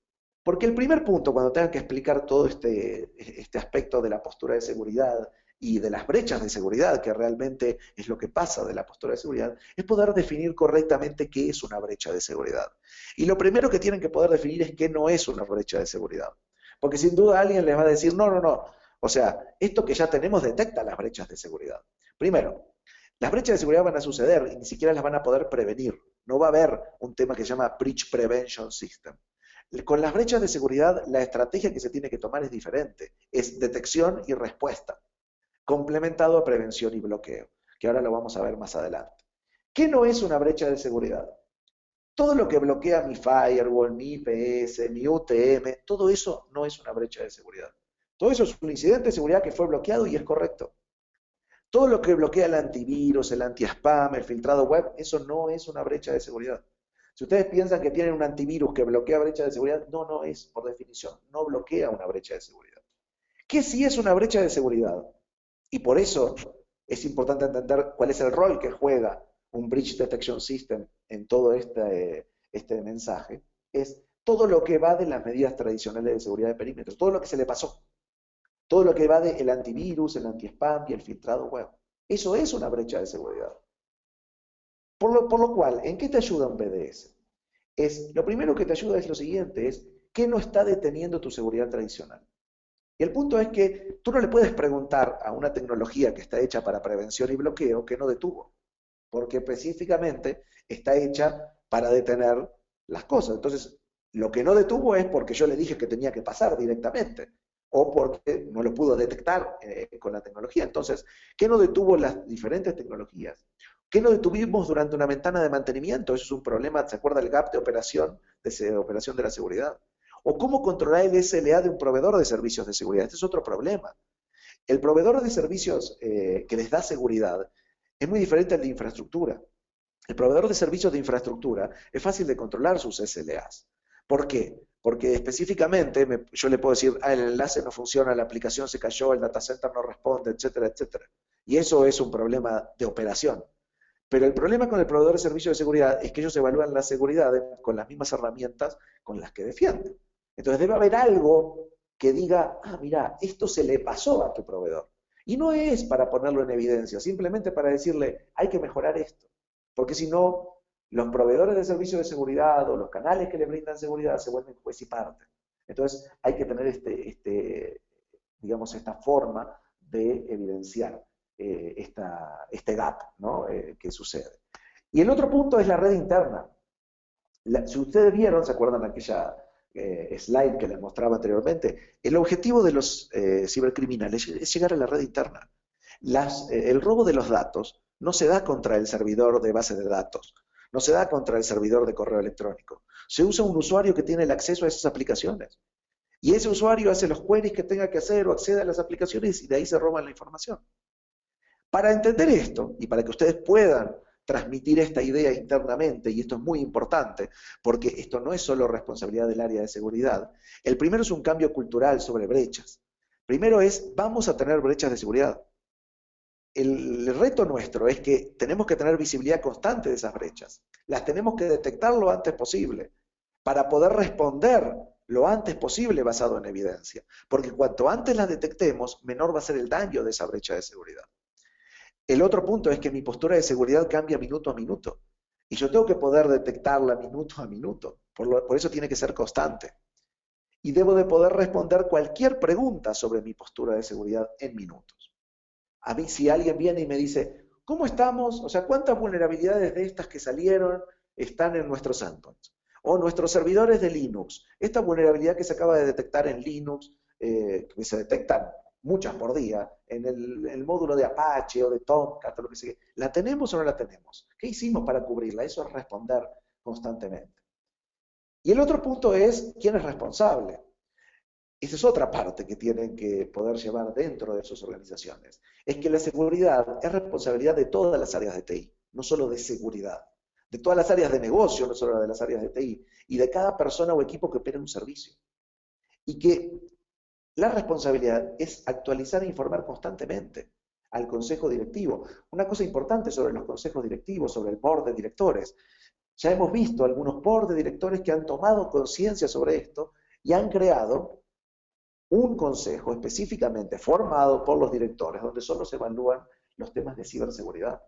Porque el primer punto, cuando tengan que explicar todo este aspecto de la postura de seguridad y de las brechas de seguridad, que realmente es lo que pasa de la postura de seguridad, es poder definir correctamente qué es una brecha de seguridad. Y lo primero que tienen que poder definir es qué no es una brecha de seguridad. Porque sin duda alguien les va a decir, no, no, no. O sea, esto que ya tenemos detecta las brechas de seguridad. Primero, las brechas de seguridad van a suceder y ni siquiera las van a poder prevenir. No va a haber un tema que se llama Breach Prevention System. Con las brechas de seguridad, la estrategia que se tiene que tomar es diferente. Es detección y respuesta, complementado a prevención y bloqueo, que ahora lo vamos a ver más adelante. ¿Qué no es una brecha de seguridad? Todo lo que bloquea mi firewall, mi IPS, mi UTM, todo eso no es una brecha de seguridad. Todo eso es un incidente de seguridad que fue bloqueado y es correcto. Todo lo que bloquea el antivirus, el anti-spam, el filtrado web, eso no es una brecha de seguridad. Si ustedes piensan que tienen un antivirus que bloquea brechas de seguridad, no, no es, por definición, no bloquea una brecha de seguridad. ¿Qué sí es una brecha de seguridad? Y por eso es importante entender cuál es el rol que juega un Breach Detection System en todo este mensaje. Es todo lo que va de las medidas tradicionales de seguridad de perímetros, todo lo que se le pasó, todo lo que va del antivirus, el anti-spam y el filtrado web. Eso es una brecha de seguridad. Por lo cual, ¿en qué te ayuda un BDS? Lo primero que te ayuda es lo siguiente, es ¿qué no está deteniendo tu seguridad tradicional? Y el punto es que tú no le puedes preguntar a una tecnología que está hecha para prevención y bloqueo que no detuvo, porque específicamente está hecha para detener las cosas. Entonces, lo que no detuvo es porque yo le dije que tenía que pasar directamente, o porque no lo pudo detectar con la tecnología. Entonces, ¿qué no detuvo las diferentes tecnologías? ¿Qué no detuvimos durante una ventana de mantenimiento? Eso es un problema, ¿se acuerda el gap de operación de la seguridad? O cómo controlar el SLA de un proveedor de servicios de seguridad. Este es otro problema. El proveedor de servicios que les da seguridad es muy diferente al de infraestructura. El proveedor de servicios de infraestructura es fácil de controlar sus SLAs. ¿Por qué? Porque específicamente yo le puedo decir, el enlace no funciona, la aplicación se cayó, el data center no responde, etcétera, etcétera. Y eso es un problema de operación. Pero el problema con el proveedor de servicios de seguridad es que ellos evalúan la seguridad con las mismas herramientas con las que defienden. Entonces debe haber algo que diga, mira, esto se le pasó a tu proveedor. Y no es para ponerlo en evidencia, simplemente para decirle, hay que mejorar esto. Porque si no, los proveedores de servicios de seguridad o los canales que le brindan seguridad se vuelven juez y parte. Entonces hay que tener digamos, esta forma de evidenciar este gap, ¿no? Que sucede. Y el otro punto es la red interna. Si ustedes vieron, ¿se acuerdan aquella slide que les mostraba anteriormente? El objetivo de los cibercriminales es llegar a la red interna. El robo de los datos no se da contra el servidor de base de datos, no se da contra el servidor de correo electrónico. Se usa un usuario que tiene el acceso a esas aplicaciones. Y ese usuario hace los queries que tenga que hacer o accede a las aplicaciones y de ahí se roban la información. Para entender esto y para que ustedes puedan transmitir esta idea internamente, y esto es muy importante, porque esto no es solo responsabilidad del área de seguridad, el primero es un cambio cultural sobre brechas. Primero es, vamos a tener brechas de seguridad. El reto nuestro es que tenemos que tener visibilidad constante de esas brechas. Las tenemos que detectar lo antes posible para poder responder lo antes posible basado en evidencia. Porque cuanto antes las detectemos, menor va a ser el daño de esa brecha de seguridad. El otro punto es que mi postura de seguridad cambia minuto a minuto. Y yo tengo que poder detectarla minuto a minuto. Por eso tiene que ser constante. Y debo de poder responder cualquier pregunta sobre mi postura de seguridad en minutos. A mí, si alguien viene y me dice, ¿cómo estamos? O sea, ¿cuántas vulnerabilidades de estas que salieron están en nuestros endpoints? O nuestros servidores de Linux. Esta vulnerabilidad que se acaba de detectar en Linux, que se detectan muchas por día, en el módulo de Apache o de Tomcat o lo que sea, ¿la tenemos o no la tenemos? ¿Qué hicimos para cubrirla? Eso es responder constantemente. Y el otro punto es, ¿quién es responsable? Esa es otra parte que tienen que poder llevar dentro de sus organizaciones. Es que la seguridad es responsabilidad de todas las áreas de TI, no solo de seguridad. De todas las áreas de negocio, no solo de las áreas de TI, y de cada persona o equipo que opera un servicio. Y que la responsabilidad es actualizar e informar constantemente al consejo directivo. Una cosa importante sobre los consejos directivos, sobre el board de directores. Ya hemos visto algunos board de directores que han tomado conciencia sobre esto y han creado un consejo específicamente formado por los directores, donde solo se evalúan los temas de ciberseguridad,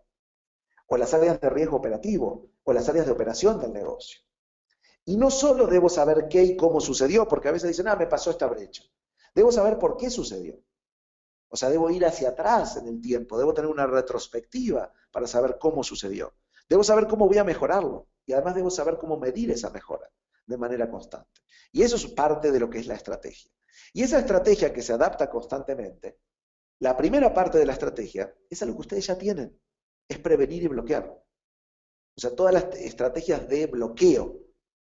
o las áreas de riesgo operativo, o las áreas de operación del negocio. Y no solo debo saber qué y cómo sucedió, porque a veces dicen, me pasó esta brecha. Debo saber por qué sucedió. O sea, debo ir hacia atrás en el tiempo, debo tener una retrospectiva para saber cómo sucedió. Debo saber cómo voy a mejorarlo, y además debo saber cómo medir esa mejora de manera constante. Y eso es parte de lo que es la estrategia. Y esa estrategia que se adapta constantemente, la primera parte de la estrategia es algo que ustedes ya tienen, es prevenir y bloquear. O sea, todas las estrategias de bloqueo,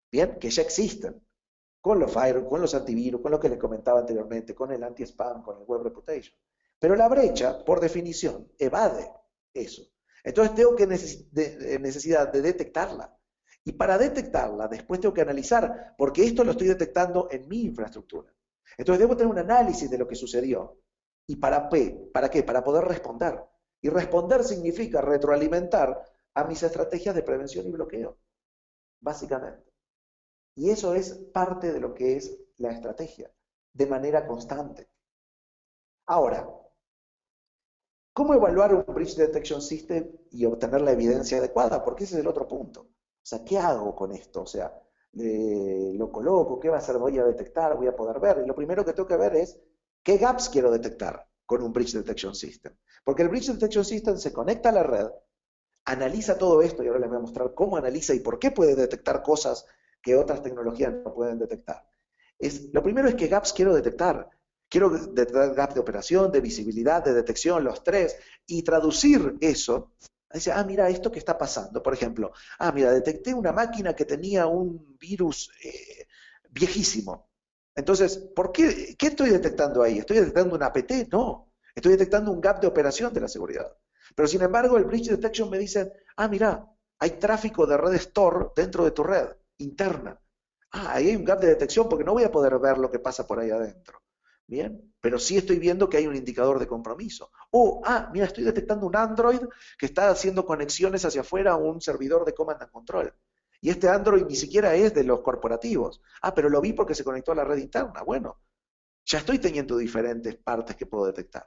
¿bien? Que ya existen, con los firewall, con los antivirus, con lo que les comentaba anteriormente, con el anti-spam, con el web reputation. Pero la brecha, por definición, evade eso. Entonces tengo que necesidad de detectarla. Y para detectarla, después tengo que analizar, porque esto lo estoy detectando en mi infraestructura. Entonces debo tener un análisis de lo que sucedió. ¿Y para qué? Para poder responder. Y responder significa retroalimentar a mis estrategias de prevención y bloqueo, básicamente. Y eso es parte de lo que es la estrategia, de manera constante. Ahora, ¿cómo evaluar un Breach Detection System y obtener la evidencia adecuada? Porque ese es el otro punto. O sea, ¿qué hago con esto? O sea, lo coloco, ¿qué va a hacer? Voy a detectar, voy a poder ver. Y lo primero que tengo que ver es qué gaps quiero detectar con un Breach Detection System. Porque el Breach Detection System se conecta a la red, analiza todo esto, y ahora les voy a mostrar cómo analiza y por qué puede detectar cosas que otras tecnologías no pueden detectar. Lo primero es qué gaps quiero detectar. Quiero detectar gaps de operación, de visibilidad, de detección, los tres, y traducir eso. Dice, mira, esto que está pasando. Por ejemplo, mira, detecté una máquina que tenía un virus viejísimo. Entonces, ¿qué estoy detectando ahí? ¿Estoy detectando un APT? No. Estoy detectando un gap de operación de la seguridad. Pero sin embargo, el Breach Detection me dice, mira, hay tráfico de red store dentro de tu red interna. Ahí hay un gap de detección porque no voy a poder ver lo que pasa por ahí adentro. Bien, pero sí estoy viendo que hay un indicador de compromiso. Mira, estoy detectando un Android que está haciendo conexiones hacia afuera a un servidor de command and control. Y este Android ni siquiera es de los corporativos. Pero lo vi porque se conectó a la red interna. Bueno, ya estoy teniendo diferentes partes que puedo detectar.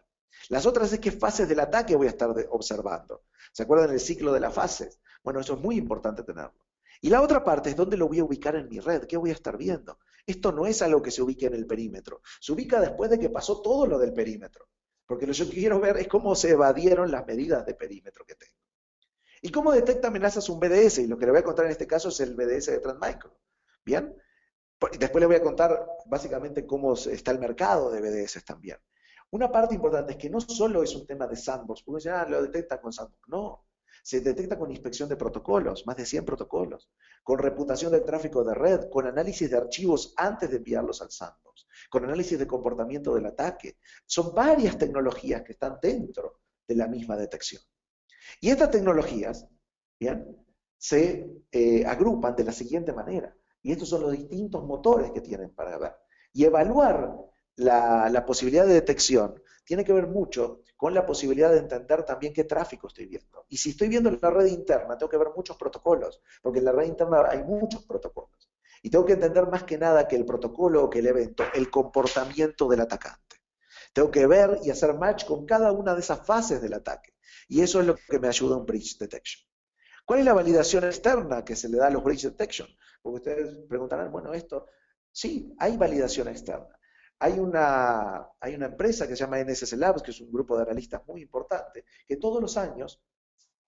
Las otras es qué fases del ataque voy a estar observando. ¿Se acuerdan del ciclo de las fases? Bueno, eso es muy importante tenerlo. Y la otra parte es dónde lo voy a ubicar en mi red, qué voy a estar viendo. Esto no es algo que se ubique en el perímetro, se ubica después de que pasó todo lo del perímetro. Porque lo que yo quiero ver es cómo se evadieron las medidas de perímetro que tengo. ¿Y cómo detecta amenazas un BDS? Y lo que le voy a contar en este caso es el BDS de Trend Micro. ¿Bien? Después le voy a contar básicamente cómo está el mercado de BDS también. Una parte importante es que no solo es un tema de sandbox, porque ya lo detecta con sandbox, no. Se detecta con inspección de protocolos, más de 100 protocolos, con reputación del tráfico de red, con análisis de archivos antes de enviarlos al sandbox, con análisis de comportamiento del ataque. Son varias tecnologías que están dentro de la misma detección. Y estas tecnologías, ¿bien? Se agrupan de la siguiente manera. Y estos son los distintos motores que tienen para ver. Y evaluar la posibilidad de detección tiene que ver mucho con la posibilidad de entender también qué tráfico estoy viendo. Y si estoy viendo la red interna, tengo que ver muchos protocolos, porque en la red interna hay muchos protocolos. Y tengo que entender más que nada que el protocolo o que el evento, el comportamiento del atacante. Tengo que ver y hacer match con cada una de esas fases del ataque. Y eso es lo que me ayuda a un breach detection. ¿Cuál es la validación externa que se le da a los breach detection? Porque ustedes preguntarán, bueno, sí, hay validación externa. Hay una empresa que se llama NSS Labs, que es un grupo de analistas muy importante, que todos los años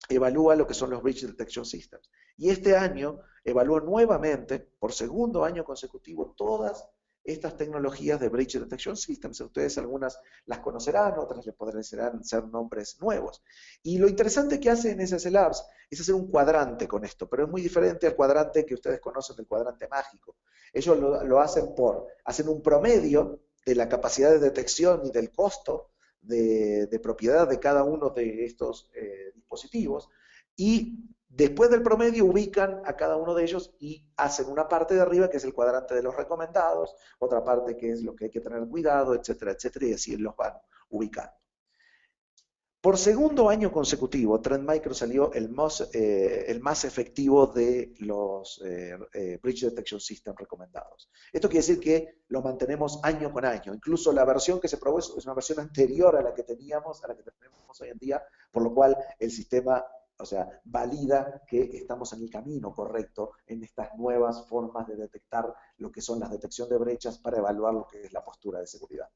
evalúa lo que son los Breach Detection Systems. Y este año evaluó nuevamente, por segundo año consecutivo, todas estas tecnologías de Breach Detection Systems. Ustedes algunas las conocerán, otras les podrán ser nombres nuevos. Y lo interesante que hace NSS Labs es hacer un cuadrante con esto, pero es muy diferente al cuadrante que ustedes conocen del cuadrante mágico. Ellos lo hacen un promedio de la capacidad de detección y del costo de propiedad de cada uno de estos dispositivos, y después del promedio ubican a cada uno de ellos y hacen una parte de arriba que es el cuadrante de los recomendados, otra parte que es lo que hay que tener cuidado, etcétera, etcétera, y así los van ubicando. Por segundo año consecutivo, Trend Micro salió el más efectivo de los Breach Detection System recomendados. Esto quiere decir que lo mantenemos año con año. Incluso la versión que se probó es una versión anterior a la que tenemos hoy en día, por lo cual el sistema, valida que estamos en el camino correcto en estas nuevas formas de detectar lo que son las detección de brechas para evaluar lo que es la postura de seguridad.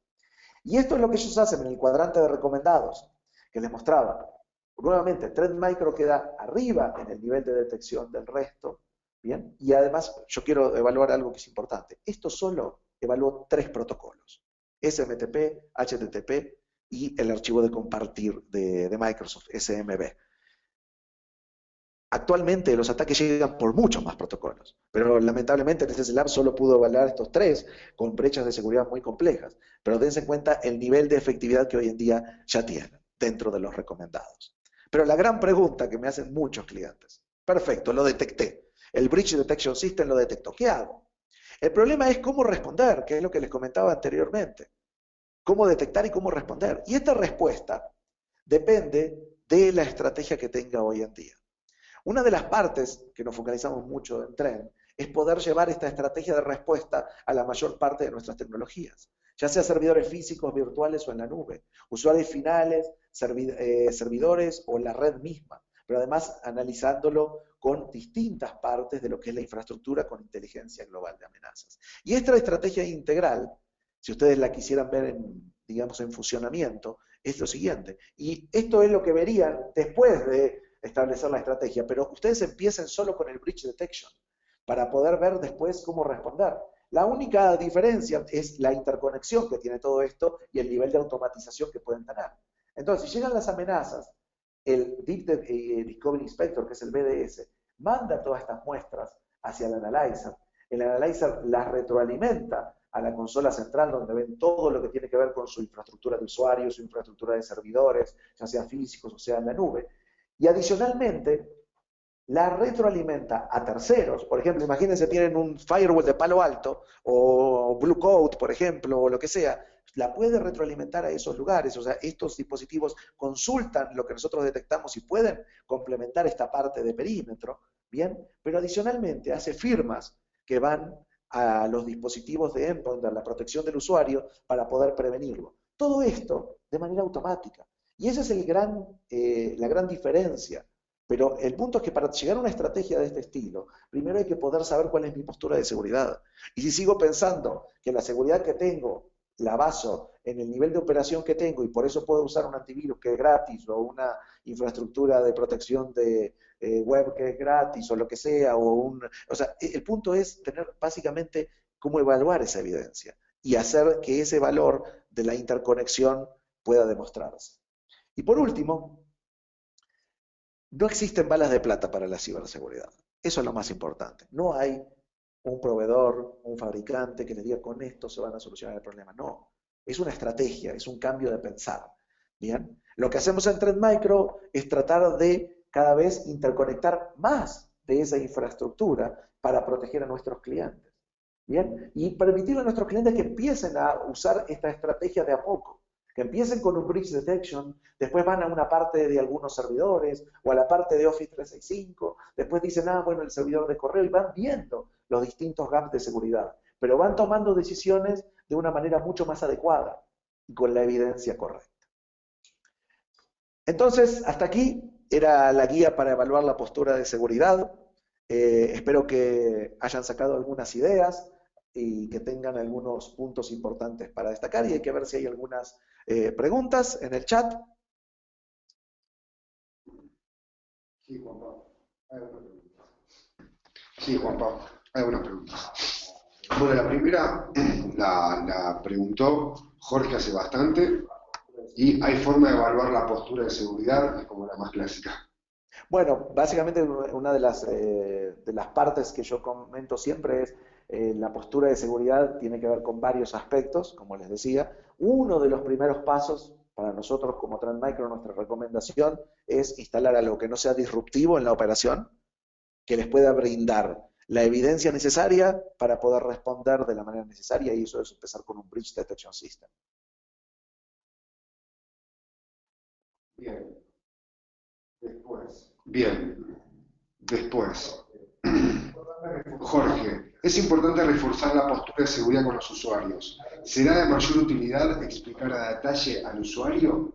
Y esto es lo que ellos hacen en el cuadrante de recomendados que les mostraba. Nuevamente, Trend Micro queda arriba en el nivel de detección del resto, ¿bien? Y además, yo quiero evaluar algo que es importante. Esto solo evaluó 3 protocolos: SMTP, HTTP y el archivo de compartir de Microsoft, SMB. Actualmente los ataques llegan por muchos más protocolos, pero lamentablemente NSS Labs solo pudo evaluar estos 3 con brechas de seguridad muy complejas. Pero dense en cuenta el nivel de efectividad que hoy en día ya tienen dentro de los recomendados. Pero la gran pregunta que me hacen muchos clientes: perfecto, lo detecté. el Breach Detection System lo detectó. ¿Qué hago? El problema es cómo responder, que es lo que les comentaba anteriormente. Cómo detectar y cómo responder. Y esta respuesta depende de la estrategia que tenga hoy en día. Una de las partes que nos focalizamos mucho en Trend es poder llevar esta estrategia de respuesta a la mayor parte de nuestras tecnologías, ya sea servidores físicos, virtuales o en la nube, usuarios finales, servidores o la red misma, pero además analizándolo con distintas partes de lo que es la infraestructura con inteligencia global de amenazas. Y esta estrategia integral, si ustedes la quisieran ver en, digamos, en funcionamiento, es lo siguiente. Y esto es lo que verían después de establecer la estrategia, pero ustedes empiecen solo con el breach detection para poder ver después cómo responder. La única diferencia es la interconexión que tiene todo esto y el nivel de automatización que pueden tener. Entonces, si llegan las amenazas, el Deep Discovery Inspector, que es el BDS, manda todas estas muestras hacia el Analyzer. El Analyzer las retroalimenta a la consola central donde ven todo lo que tiene que ver con su infraestructura de usuarios, su infraestructura de servidores, ya sea físicos o sea en la nube. Y adicionalmente, la retroalimenta a terceros. Por ejemplo, imagínense, tienen un firewall de Palo Alto o Blue Coat, por ejemplo, o lo que sea, la puede retroalimentar a esos lugares. O sea, estos dispositivos consultan lo que nosotros detectamos y pueden complementar esta parte de perímetro, ¿bien? Pero adicionalmente hace firmas que van a los dispositivos de endpoint, a la protección del usuario, para poder prevenirlo. Todo esto de manera automática. Y esa es la gran diferencia. Pero el punto es que para llegar a una estrategia de este estilo, primero hay que poder saber cuál es mi postura de seguridad. Y si sigo pensando que la seguridad que tengo la baso en el nivel de operación que tengo y por eso puedo usar un antivirus que es gratis o una infraestructura de protección de web que es gratis o lo que sea, o sea, el punto es tener básicamente cómo evaluar esa evidencia y hacer que ese valor de la interconexión pueda demostrarse. Y por último, no existen balas de plata para la ciberseguridad. Eso es lo más importante. No hay un proveedor, un fabricante que les diga con esto se van a solucionar el problema. No, es una estrategia, es un cambio de pensar. Bien, lo que hacemos en Trend Micro es tratar de cada vez interconectar más de esa infraestructura para proteger a nuestros clientes. Bien, y permitirle a nuestros clientes que empiecen a usar esta estrategia de a poco. Que empiecen con un breach detection, después van a una parte de algunos servidores o a la parte de Office 365, después dicen, bueno, el servidor de correo y van viendo los distintos gaps de seguridad, pero van tomando decisiones de una manera mucho más adecuada y con la evidencia correcta. Entonces, hasta aquí era la guía para evaluar la postura de seguridad. Espero que hayan sacado algunas ideas y que tengan algunos puntos importantes para destacar y hay que ver si hay algunas preguntas en el chat. Sí, Juan Pablo. Hay una pregunta. Sí, Juan Pablo. Hay una pregunta. Bueno, la primera la preguntó Jorge hace bastante y hay forma de evaluar la postura de seguridad, es como la más clásica. Bueno, básicamente una de las partes que yo comento siempre es la postura de seguridad tiene que ver con varios aspectos, como les decía. Uno de los primeros pasos para nosotros como Trend Micro, nuestra recomendación es instalar algo que no sea disruptivo en la operación, que les pueda brindar la evidencia necesaria para poder responder de la manera necesaria y eso es empezar con un Breach Detection System. Bien. Después. Jorge, es importante reforzar la postura de seguridad con los usuarios. ¿Será de mayor utilidad explicar a detalle al usuario?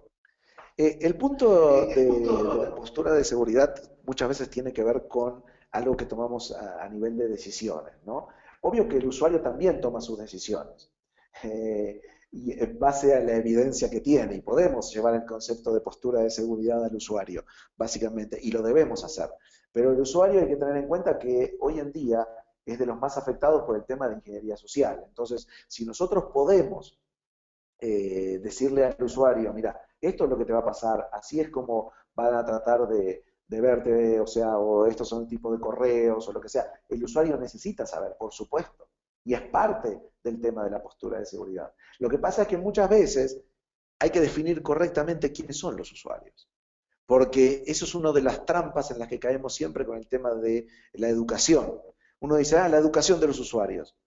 El punto de la postura de seguridad muchas veces tiene que ver con algo que tomamos a nivel de decisiones, ¿no? Obvio que el usuario también toma sus decisiones. Y en base a la evidencia que tiene, y podemos llevar el concepto de postura de seguridad al usuario, básicamente, y lo debemos hacer. Pero el usuario hay que tener en cuenta que hoy en día es de los más afectados por el tema de ingeniería social. Entonces, si nosotros podemos decirle al usuario, mira, esto es lo que te va a pasar, así es como van a tratar de verte, o sea, o estos son el tipo de correos o lo que sea. El usuario necesita saber, por supuesto, y es parte del tema de la postura de seguridad. Lo que pasa es que muchas veces hay que definir correctamente quiénes son los usuarios. porque eso es una de las trampas en las que caemos siempre con el tema de la educación. Uno dice, la educación de los usuarios.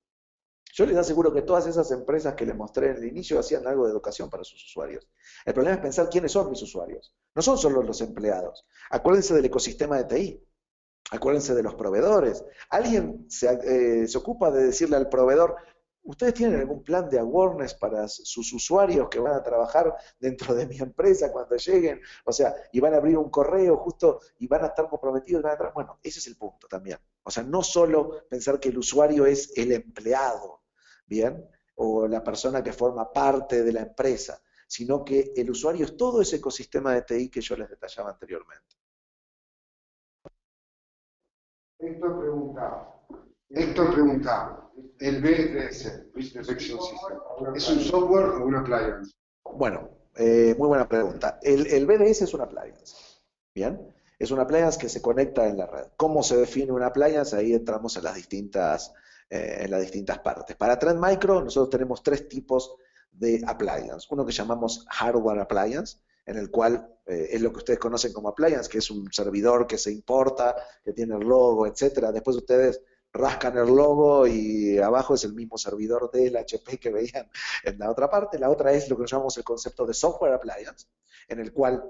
Yo les aseguro que todas esas empresas que les mostré en el inicio hacían algo de educación para sus usuarios. El problema es pensar quiénes son mis usuarios. No son solo los empleados. Acuérdense del ecosistema de TI. Acuérdense de los proveedores. Alguien se ocupa de decirle al proveedor, ¿ustedes tienen algún plan de awareness para sus usuarios que van a trabajar dentro de mi empresa cuando lleguen? O sea, y van a abrir un correo justo y van a estar comprometidos. Bueno, ese es el punto también. O sea, no solo pensar que el usuario es el empleado, ¿bien? O la persona que forma parte de la empresa, sino que el usuario es todo ese ecosistema de TI que yo les detallaba anteriormente. Héctor pregunta, ¿el BDS, Business Detection System, es un software o una appliance? Bueno, muy buena pregunta. El BDS es una appliance, ¿bien? Es una appliance que se conecta en la red. ¿Cómo se define una appliance? Ahí entramos en las distintas partes. Para Trend Micro nosotros tenemos tres tipos de appliance. Uno que llamamos hardware appliance, en el cual es lo que ustedes conocen como appliance, que es un servidor que se importa, que tiene el logo, etcétera. Después ustedes rascan el logo y abajo es el mismo servidor del HP que veían en la otra parte. La otra es lo que llamamos el concepto de software appliance, en el cual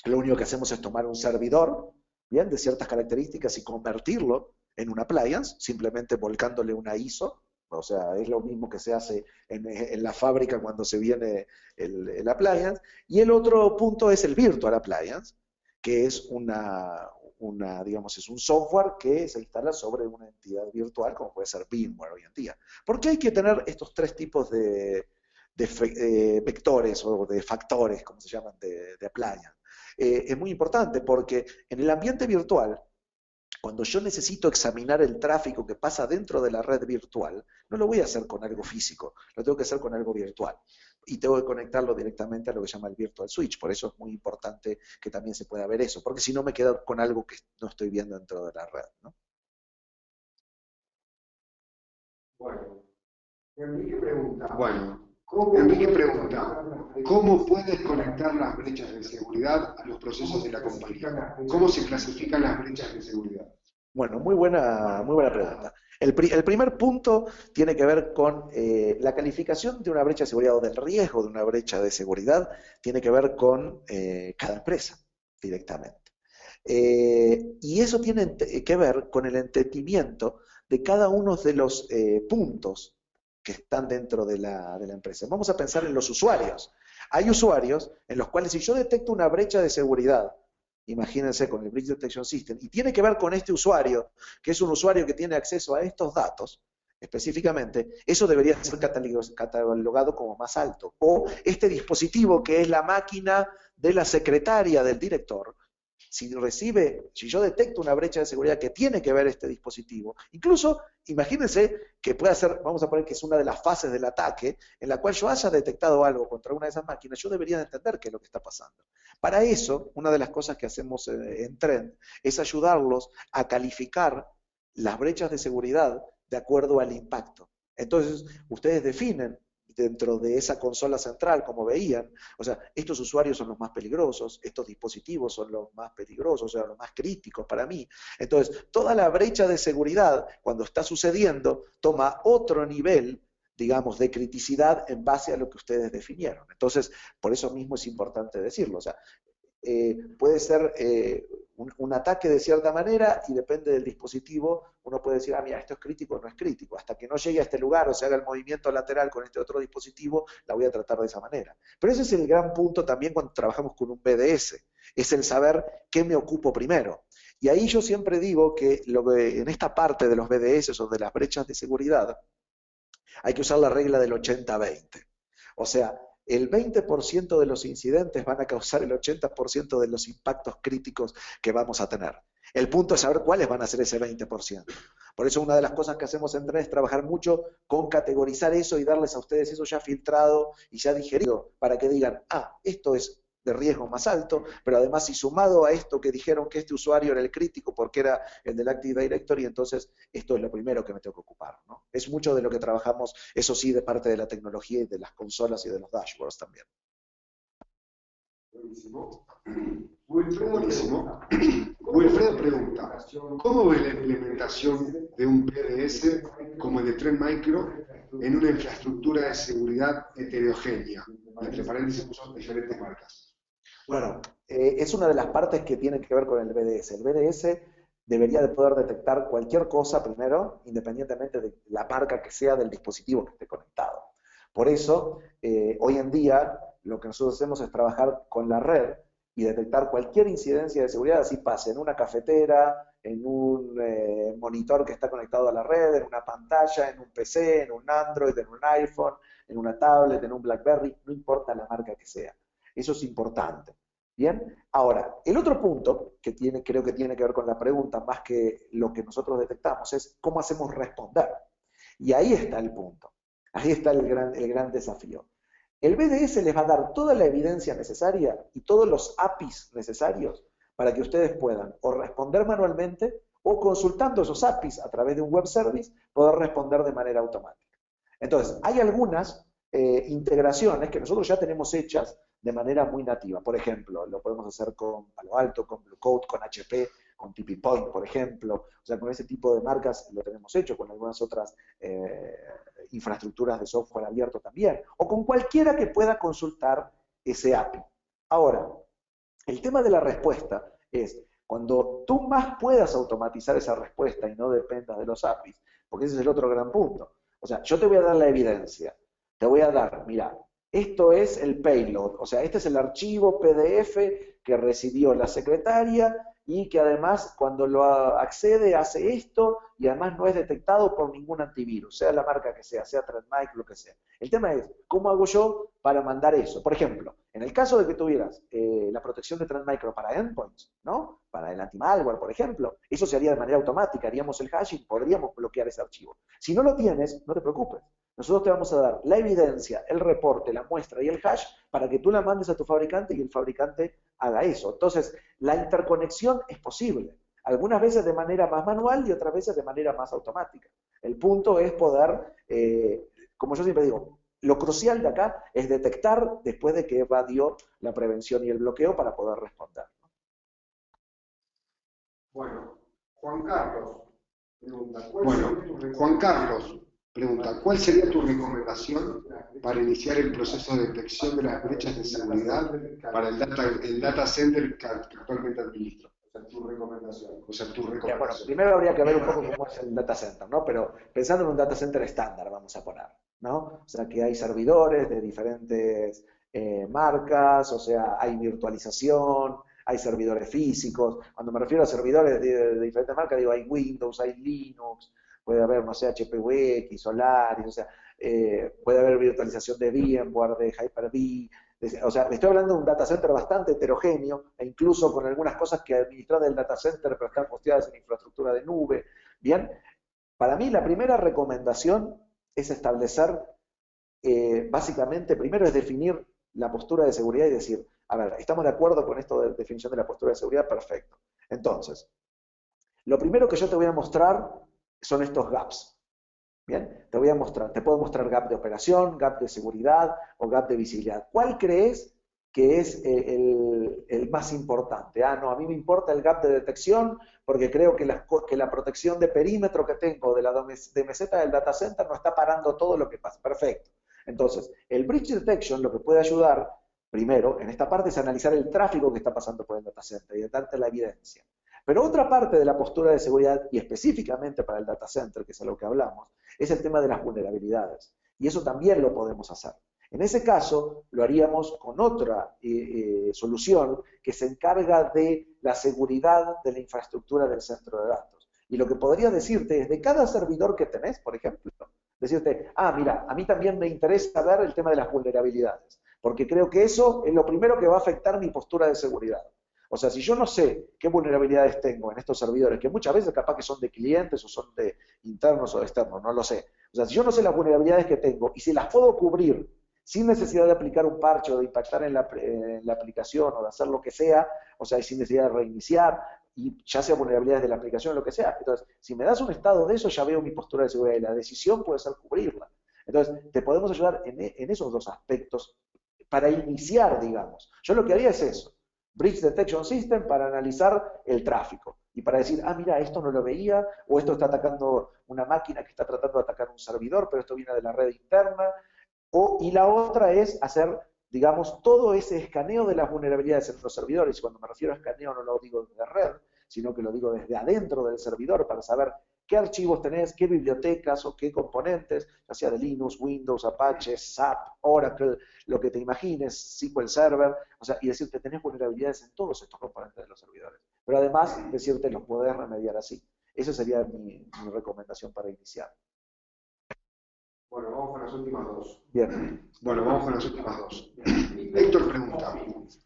lo único que hacemos es tomar un servidor, bien, de ciertas características y convertirlo en un appliance, simplemente volcándole una ISO. O sea, es lo mismo que se hace en la fábrica cuando se viene el appliance. Y el otro punto es el virtual appliance, que es digamos, es un software que se instala sobre una entidad virtual, como puede ser VMware hoy en día. ¿Por qué hay que tener estos tres tipos de vectores o de factores, como se llaman, de appliance? Es muy importante porque en el ambiente virtual, cuando yo necesito examinar el tráfico que pasa dentro de la red virtual, no lo voy a hacer con algo físico, lo tengo que hacer con algo virtual. Y tengo que conectarlo directamente a lo que se llama el Virtual Switch. Por eso es muy importante que también se pueda ver eso, porque si no me quedo con algo que no estoy viendo dentro de la red, ¿no? Bueno, Enrique pregunta, ¿cómo puedes conectar las brechas de seguridad a los procesos de la compañía? ¿Cómo se clasifican las brechas de seguridad? Bueno, muy buena pregunta. El primer punto tiene que ver con la calificación de una brecha de seguridad o del riesgo de una brecha de seguridad, tiene que ver con cada empresa directamente. Y eso tiene que ver con el entendimiento de cada uno de los puntos que están dentro de la empresa. Vamos a pensar en los usuarios. Hay usuarios en los cuales si yo detecto una brecha de seguridad, imagínense con el Breach Detection System, y tiene que ver con este usuario, que es un usuario que tiene acceso a estos datos, específicamente, eso debería ser catalogado como más alto. O este dispositivo que es la máquina de la secretaria del director, si yo detecto una brecha de seguridad que tiene que ver este dispositivo, incluso imagínense que pueda ser, vamos a poner que es una de las fases del ataque, en la cual yo haya detectado algo contra una de esas máquinas, yo debería entender qué es lo que está pasando. Para eso, una de las cosas que hacemos en Trend es ayudarlos a calificar las brechas de seguridad de acuerdo al impacto. Entonces, ustedes definen dentro de esa consola central, como veían, o sea, estos usuarios son los más peligrosos, estos dispositivos son los más peligrosos, o sea, los más críticos para mí. Entonces, toda la brecha de seguridad, cuando está sucediendo, toma otro nivel, digamos, de criticidad en base a lo que ustedes definieron. Entonces, por eso mismo es importante decirlo. O sea, puede ser un ataque de cierta manera y depende del dispositivo, uno puede decir, mira, esto es crítico o no es crítico. Hasta que no llegue a este lugar o se haga el movimiento lateral con este otro dispositivo, la voy a tratar de esa manera. Pero ese es el gran punto también cuando trabajamos con un BDS, es el saber qué me ocupo primero. Y ahí yo siempre digo que en esta parte de los BDS o de las brechas de seguridad, hay que usar la regla del 80-20. O sea, el 20% de los incidentes van a causar el 80% de los impactos críticos que vamos a tener. El punto es saber cuáles van a ser ese 20%. Por eso una de las cosas que hacemos en Trend es trabajar mucho con categorizar eso y darles a ustedes eso ya filtrado y ya digerido para que digan, esto es de riesgo más alto, pero además si sumado a esto que dijeron que este usuario era el crítico porque era el del Active Directory, entonces esto es lo primero que me tengo que ocupar, ¿no? Es mucho de lo que trabajamos, eso sí, de parte de la tecnología y de las consolas y de los dashboards también. Buenísimo. Buenísimo. Wilfredo pregunta, ¿cómo ves la implementación de un PDS como el de Trend Micro en una infraestructura de seguridad heterogénea? Entre paréntesis puso diferentes marcas. Bueno, es una de las partes que tiene que ver con el BDS. El BDS debería de poder detectar cualquier cosa primero, independientemente de la marca que sea del dispositivo que esté conectado. Por eso, hoy en día, lo que nosotros hacemos es trabajar con la red y detectar cualquier incidencia de seguridad, así pase en una cafetera, en un monitor que está conectado a la red, en una pantalla, en un PC, en un Android, en un iPhone, en una tablet, en un BlackBerry, no importa la marca que sea. Eso es importante. Bien, ahora, el otro punto que creo que tiene que ver con la pregunta, más que lo que nosotros detectamos, es cómo hacemos responder. Y ahí está el punto. Ahí está el gran desafío. El BDS les va a dar toda la evidencia necesaria y todos los APIs necesarios para que ustedes puedan o responder manualmente o consultando esos APIs a través de un web service, poder responder de manera automática. Entonces, hay algunas integraciones que nosotros ya tenemos hechas de manera muy nativa. Por ejemplo, lo podemos hacer con Palo Alto, con Blue Coat, con HP, con TP Point, por ejemplo. O sea, con ese tipo de marcas lo tenemos hecho, con algunas otras infraestructuras de software abierto también, o con cualquiera que pueda consultar ese API. Ahora, el tema de la respuesta es, cuando tú más puedas automatizar esa respuesta y no dependas de los APIs, porque ese es el otro gran punto. O sea, yo te voy a dar la evidencia, te voy a dar, mira, esto es el payload, o sea, este es el archivo PDF que recibió la secretaria y que además cuando lo accede hace esto y además no es detectado por ningún antivirus, sea la marca que sea Trend Micro, lo que sea. El tema es, ¿cómo hago yo para mandar eso? Por ejemplo, en el caso de que tuvieras la protección de Trend Micro para endpoints, ¿no? Para el anti-malware, por ejemplo, eso se haría de manera automática, haríamos el hashing, podríamos bloquear ese archivo. Si no lo tienes, no te preocupes. Nosotros te vamos a dar la evidencia, el reporte, la muestra y el hash para que tú la mandes a tu fabricante y el fabricante haga eso. Entonces, la interconexión es posible. Algunas veces de manera más manual y otras veces de manera más automática. El punto es poder, como yo siempre digo, lo crucial de acá es detectar después de que evadió la prevención y el bloqueo para poder responder. Bueno, Juan Carlos pregunta, ¿cuál sería tu recomendación para iniciar el proceso de detección de las brechas de seguridad para el data center que actualmente administro? O sea, tu recomendación. Bueno, primero habría que ver un poco cómo es el data center, ¿no? Pero pensando en un data center estándar, vamos a poner, ¿no? O sea, que hay servidores de diferentes marcas, o sea, hay virtualización, hay servidores físicos. Cuando me refiero a servidores de diferentes marcas, digo, hay Windows, hay Linux, puede haber, no sé, HP UX, Solaris, o sea, puede haber virtualización de VMware, de Hyper-V. O sea, estoy hablando de un data center bastante heterogéneo, e incluso con algunas cosas que administran del data center, pero están posteadas en infraestructura de nube. Bien, para mí la primera recomendación es establecer, básicamente, primero es definir la postura de seguridad y decir, a ver, ¿estamos de acuerdo con esto de definición de la postura de seguridad? Perfecto. Entonces, lo primero que yo te voy a mostrar son estos gaps. Bien, te voy a mostrar, te puedo mostrar gap de operación, gap de seguridad o gap de visibilidad. ¿Cuál crees que es el más importante? Ah, no, a mí me importa el gap de detección porque creo que la protección de perímetro que tengo de la meseta del data center no está parando todo lo que pasa. Perfecto. Entonces, el breach detection lo que puede ayudar, primero, en esta parte es analizar el tráfico que está pasando por el data center y darte la evidencia. Pero otra parte de la postura de seguridad, y específicamente para el data center, que es a lo que hablamos, es el tema de las vulnerabilidades. Y eso también lo podemos hacer. En ese caso, lo haríamos con otra solución que se encarga de la seguridad de la infraestructura del centro de datos. Y lo que podría decirte es de cada servidor que tenés, por ejemplo, decirte, ah, mira, a mí también me interesa ver el tema de las vulnerabilidades, porque creo que eso es lo primero que va a afectar mi postura de seguridad. O sea, si yo no sé qué vulnerabilidades tengo en estos servidores, que muchas veces capaz que son de clientes o son de internos o de externos, no lo sé. O sea, si yo no sé las vulnerabilidades que tengo y si las puedo cubrir sin necesidad de aplicar un parche o de impactar en la aplicación o de hacer lo que sea, o sea, sin necesidad de reiniciar, y ya sea vulnerabilidades de la aplicación o lo que sea. Entonces, si me das un estado de eso, ya veo mi postura de seguridad y la decisión puede ser cubrirla. Entonces, te podemos ayudar en esos dos aspectos para iniciar, digamos. Yo lo que haría es eso. Breach Detection System para analizar el tráfico y para decir, ah, mira, esto no lo veía, o esto está atacando una máquina que está tratando de atacar un servidor, pero esto viene de la red interna. Y la otra es hacer, digamos, todo ese escaneo de las vulnerabilidades en los servidores. Y cuando me refiero a escaneo no lo digo desde red, sino que lo digo desde adentro del servidor para saber qué archivos tenés, qué bibliotecas o qué componentes, ya sea de Linux, Windows, Apache, SAP, Oracle, lo que te imagines, SQL Server, o sea, y decirte tenés vulnerabilidades en todos estos componentes de los servidores. Pero además decirte los podés remediar así. Esa sería mi recomendación para iniciar. Bueno, vamos con las últimas dos. Bien. Bueno, vamos con las últimas dos. Héctor pregunta,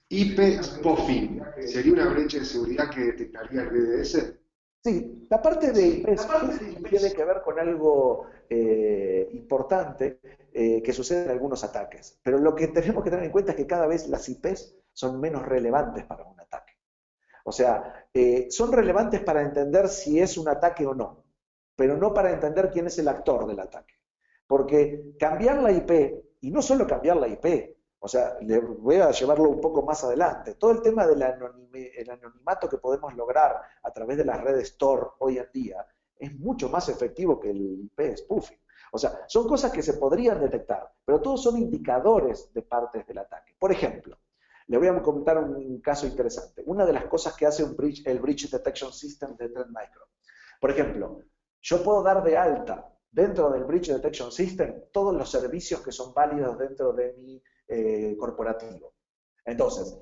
IP spoofing, ¿sería una brecha de seguridad que detectaría el BDS? Sí, la parte de IP spoofing tiene que ver con algo importante que sucede en algunos ataques. Pero lo que tenemos que tener en cuenta es que cada vez las IPs son menos relevantes para un ataque. O sea, son relevantes para entender si es un ataque o no, pero no para entender quién es el actor del ataque. Porque cambiar la IP, y no solo cambiar la IP, o sea, le voy a llevarlo un poco más adelante, todo el tema del anonimato que podemos lograr a través de las redes Tor hoy en día es mucho más efectivo que el IP spoofing. O sea, son cosas que se podrían detectar, pero todos son indicadores de partes del ataque. Por ejemplo, le voy a comentar un caso interesante. Una de las cosas que hace el Breach Detection System de Trend Micro. Por ejemplo, yo puedo dar de alta dentro del Breach Detection System todos los servicios que son válidos dentro de mi corporativo. Entonces,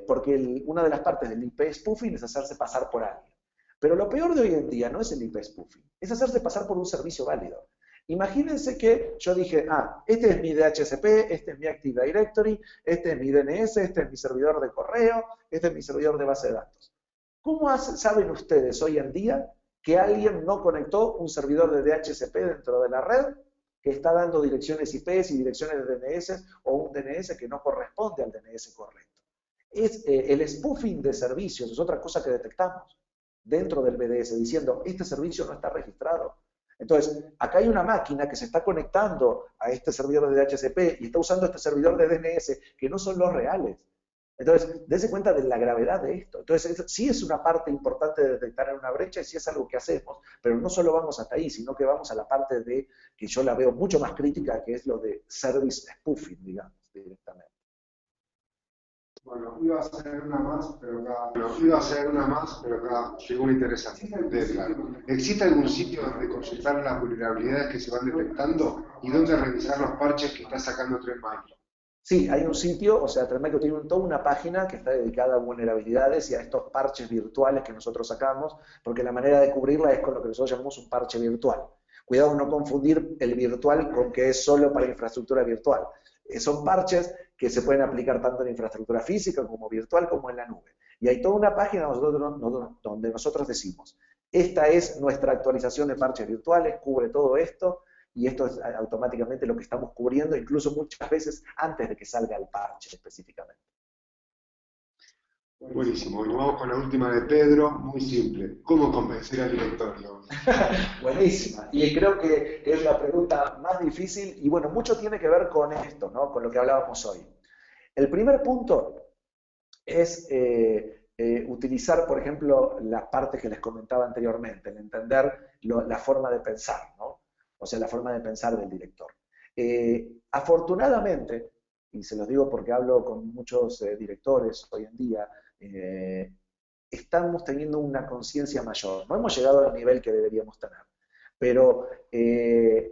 porque una de las partes del IP spoofing es hacerse pasar por alguien. Pero lo peor de hoy en día no es el IP spoofing, es hacerse pasar por un servicio válido. Imagínense que yo dije, ah, este es mi DHCP, este es mi Active Directory, este es mi DNS, este es mi servidor de correo, este es mi servidor de base de datos. ¿Cómo saben ustedes hoy en día que alguien no conectó un servidor de DHCP dentro de la red que está dando direcciones IPs y direcciones de DNS o un DNS que no corresponde al DNS correcto? El spoofing de servicios es otra cosa que detectamos dentro del BDS, diciendo, este servicio no está registrado. Entonces, acá hay una máquina que se está conectando a este servidor de DHCP y está usando este servidor de DNS que no son los reales. Entonces, dése cuenta de la gravedad de esto. Entonces, sí es una parte importante de detectar en una brecha y sí es algo que hacemos, pero no solo vamos hasta ahí, sino que vamos a la parte de, que yo la veo mucho más crítica, que es lo de service spoofing, digamos, directamente. Bueno, iba a hacer una más, pero acá llegó una interesante. Claro. ¿Existe algún sitio donde consultar las vulnerabilidades que se van detectando y donde revisar los parches que está sacando Trend Micro? Sí, hay un sitio, o sea, Trend Micro tiene toda una página que está dedicada a vulnerabilidades y a estos parches virtuales que nosotros sacamos, porque la manera de cubrirla es con lo que nosotros llamamos un parche virtual. Cuidado no confundir el virtual con que es solo para infraestructura virtual. Son parches que se pueden aplicar tanto en infraestructura física como virtual como en la nube. Y hay toda una página donde nosotros decimos, esta es nuestra actualización de parches virtuales, cubre todo esto, y esto es automáticamente lo que estamos cubriendo, incluso muchas veces antes de que salga el parche específicamente. Buenísimo, y vamos con la última de Pedro, muy simple. ¿Cómo convencer al directorio? Buenísima, y creo que es la pregunta más difícil, y bueno, mucho tiene que ver con esto, ¿no? Con lo que hablábamos hoy. El primer punto es utilizar, por ejemplo, las partes que les comentaba anteriormente, el entender la forma de pensar, ¿no? O sea, la forma de pensar del director. Afortunadamente, y se los digo porque hablo con muchos directores hoy en día, estamos teniendo una conciencia mayor. No hemos llegado al nivel que deberíamos tener, pero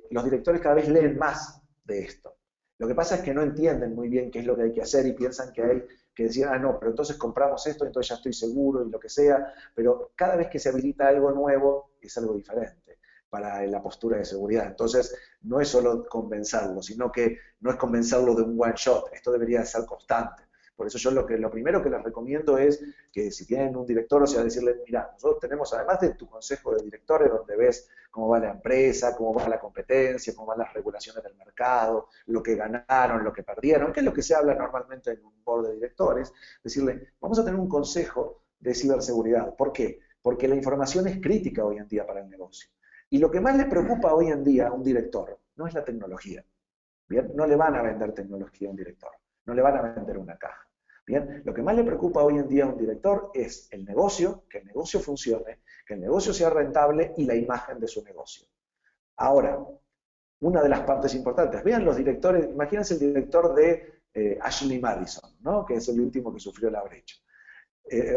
los directores cada vez leen más de esto. Lo que pasa es que no entienden muy bien qué es lo que hay que hacer y piensan que hay que decir, ah, no, pero entonces compramos esto, entonces ya estoy seguro y lo que sea, pero cada vez que se habilita algo nuevo es algo diferente para la postura de seguridad. Entonces, no es solo convencerlo, sino que no es convencerlo de un one shot, esto debería de ser constante. Por eso yo lo primero que les recomiendo es que si tienen un director, o sea, decirle, mira, nosotros tenemos, además de tu consejo de directores, donde ves cómo va la empresa, cómo va la competencia, cómo van las regulaciones del mercado, lo que ganaron, lo que perdieron, que es lo que se habla normalmente en un board de directores, decirle, vamos a tener un consejo de ciberseguridad. ¿Por qué? Porque la información es crítica hoy en día para el negocio. Y lo que más le preocupa hoy en día a un director no es la tecnología. Bien, no le van a vender tecnología a un director, no le van a vender una caja. Bien, lo que más le preocupa hoy en día a un director es el negocio, que el negocio funcione, que el negocio sea rentable y la imagen de su negocio. Ahora, una de las partes importantes, vean los directores, imagínense el director de Ashley Madison, ¿no? Que es el último que sufrió la brecha,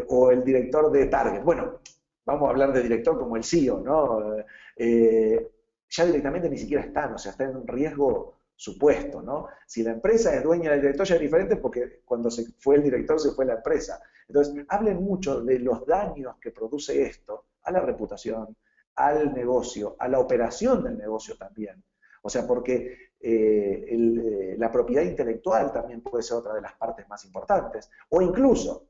o el director de Target. Bueno, vamos a hablar de director como el CEO, ¿no? Ya directamente ni siquiera están, o sea, está en riesgo supuesto, ¿no? Si la empresa es dueña del director ya es diferente porque cuando se fue el director se fue la empresa. Entonces, hablen mucho de los daños que produce esto a la reputación, al negocio, a la operación del negocio también. O sea, porque la propiedad intelectual también puede ser otra de las partes más importantes. O incluso,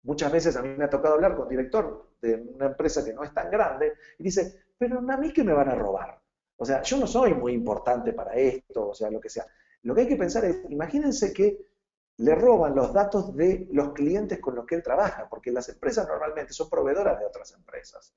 muchas veces a mí me ha tocado hablar con director de una empresa que no es tan grande y dice, pero a mí que me van a robar. O sea, yo no soy muy importante para esto, o sea, lo que sea. Lo que hay que pensar es, imagínense que le roban los datos de los clientes con los que él trabaja, porque las empresas normalmente son proveedoras de otras empresas.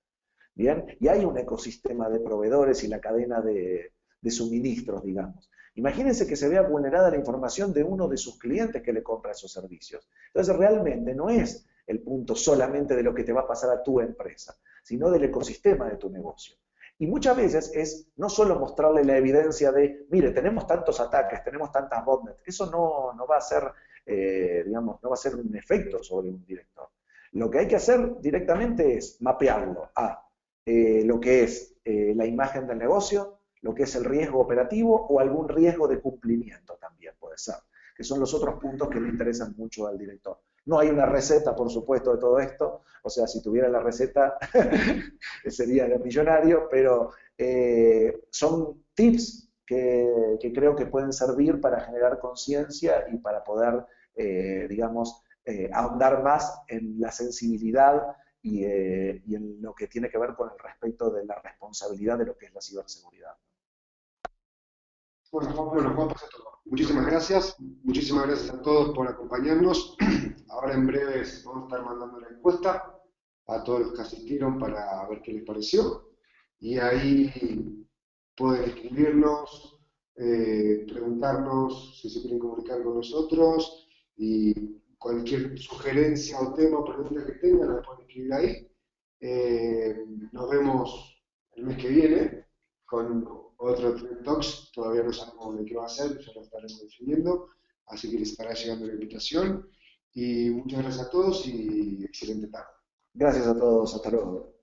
Bien, y hay un ecosistema de proveedores y la cadena de suministros, digamos. Imagínense que se vea vulnerada la información de uno de sus clientes que le compra esos servicios. Entonces, realmente no es el punto solamente de lo que te va a pasar a tu empresa, sino del ecosistema de tu negocio. Y muchas veces es no solo mostrarle la evidencia de, mire, tenemos tantos ataques, tenemos tantas botnets, eso no va a ser, digamos, no va a ser un efecto sobre un director. Lo que hay que hacer directamente es mapearlo a lo que es la imagen del negocio, lo que es el riesgo operativo o algún riesgo de cumplimiento también puede ser, que son los otros puntos que le interesan mucho al director. No hay una receta, por supuesto, de todo esto, o sea, si tuviera la receta sería millonario, pero son tips que creo que pueden servir para generar conciencia y para poder, digamos, ahondar más en la sensibilidad y en lo que tiene que ver con el respecto de la responsabilidad de lo que es la ciberseguridad. Bueno, Juan, pues esto. Muchísimas gracias a todos por acompañarnos. Ahora en breves vamos a estar mandando la encuesta a todos los que asistieron para ver qué les pareció. Y ahí pueden escribirnos, preguntarnos si se quieren comunicar con nosotros y cualquier sugerencia o tema o pregunta que tengan la pueden escribir ahí. Nos vemos el mes que viene con otro Trend Talks. Todavía no sabemos de qué va a ser, ya lo estaremos definiendo, así que les estará llegando la invitación. Y muchas gracias a todos y excelente tarde. Gracias a todos, hasta luego.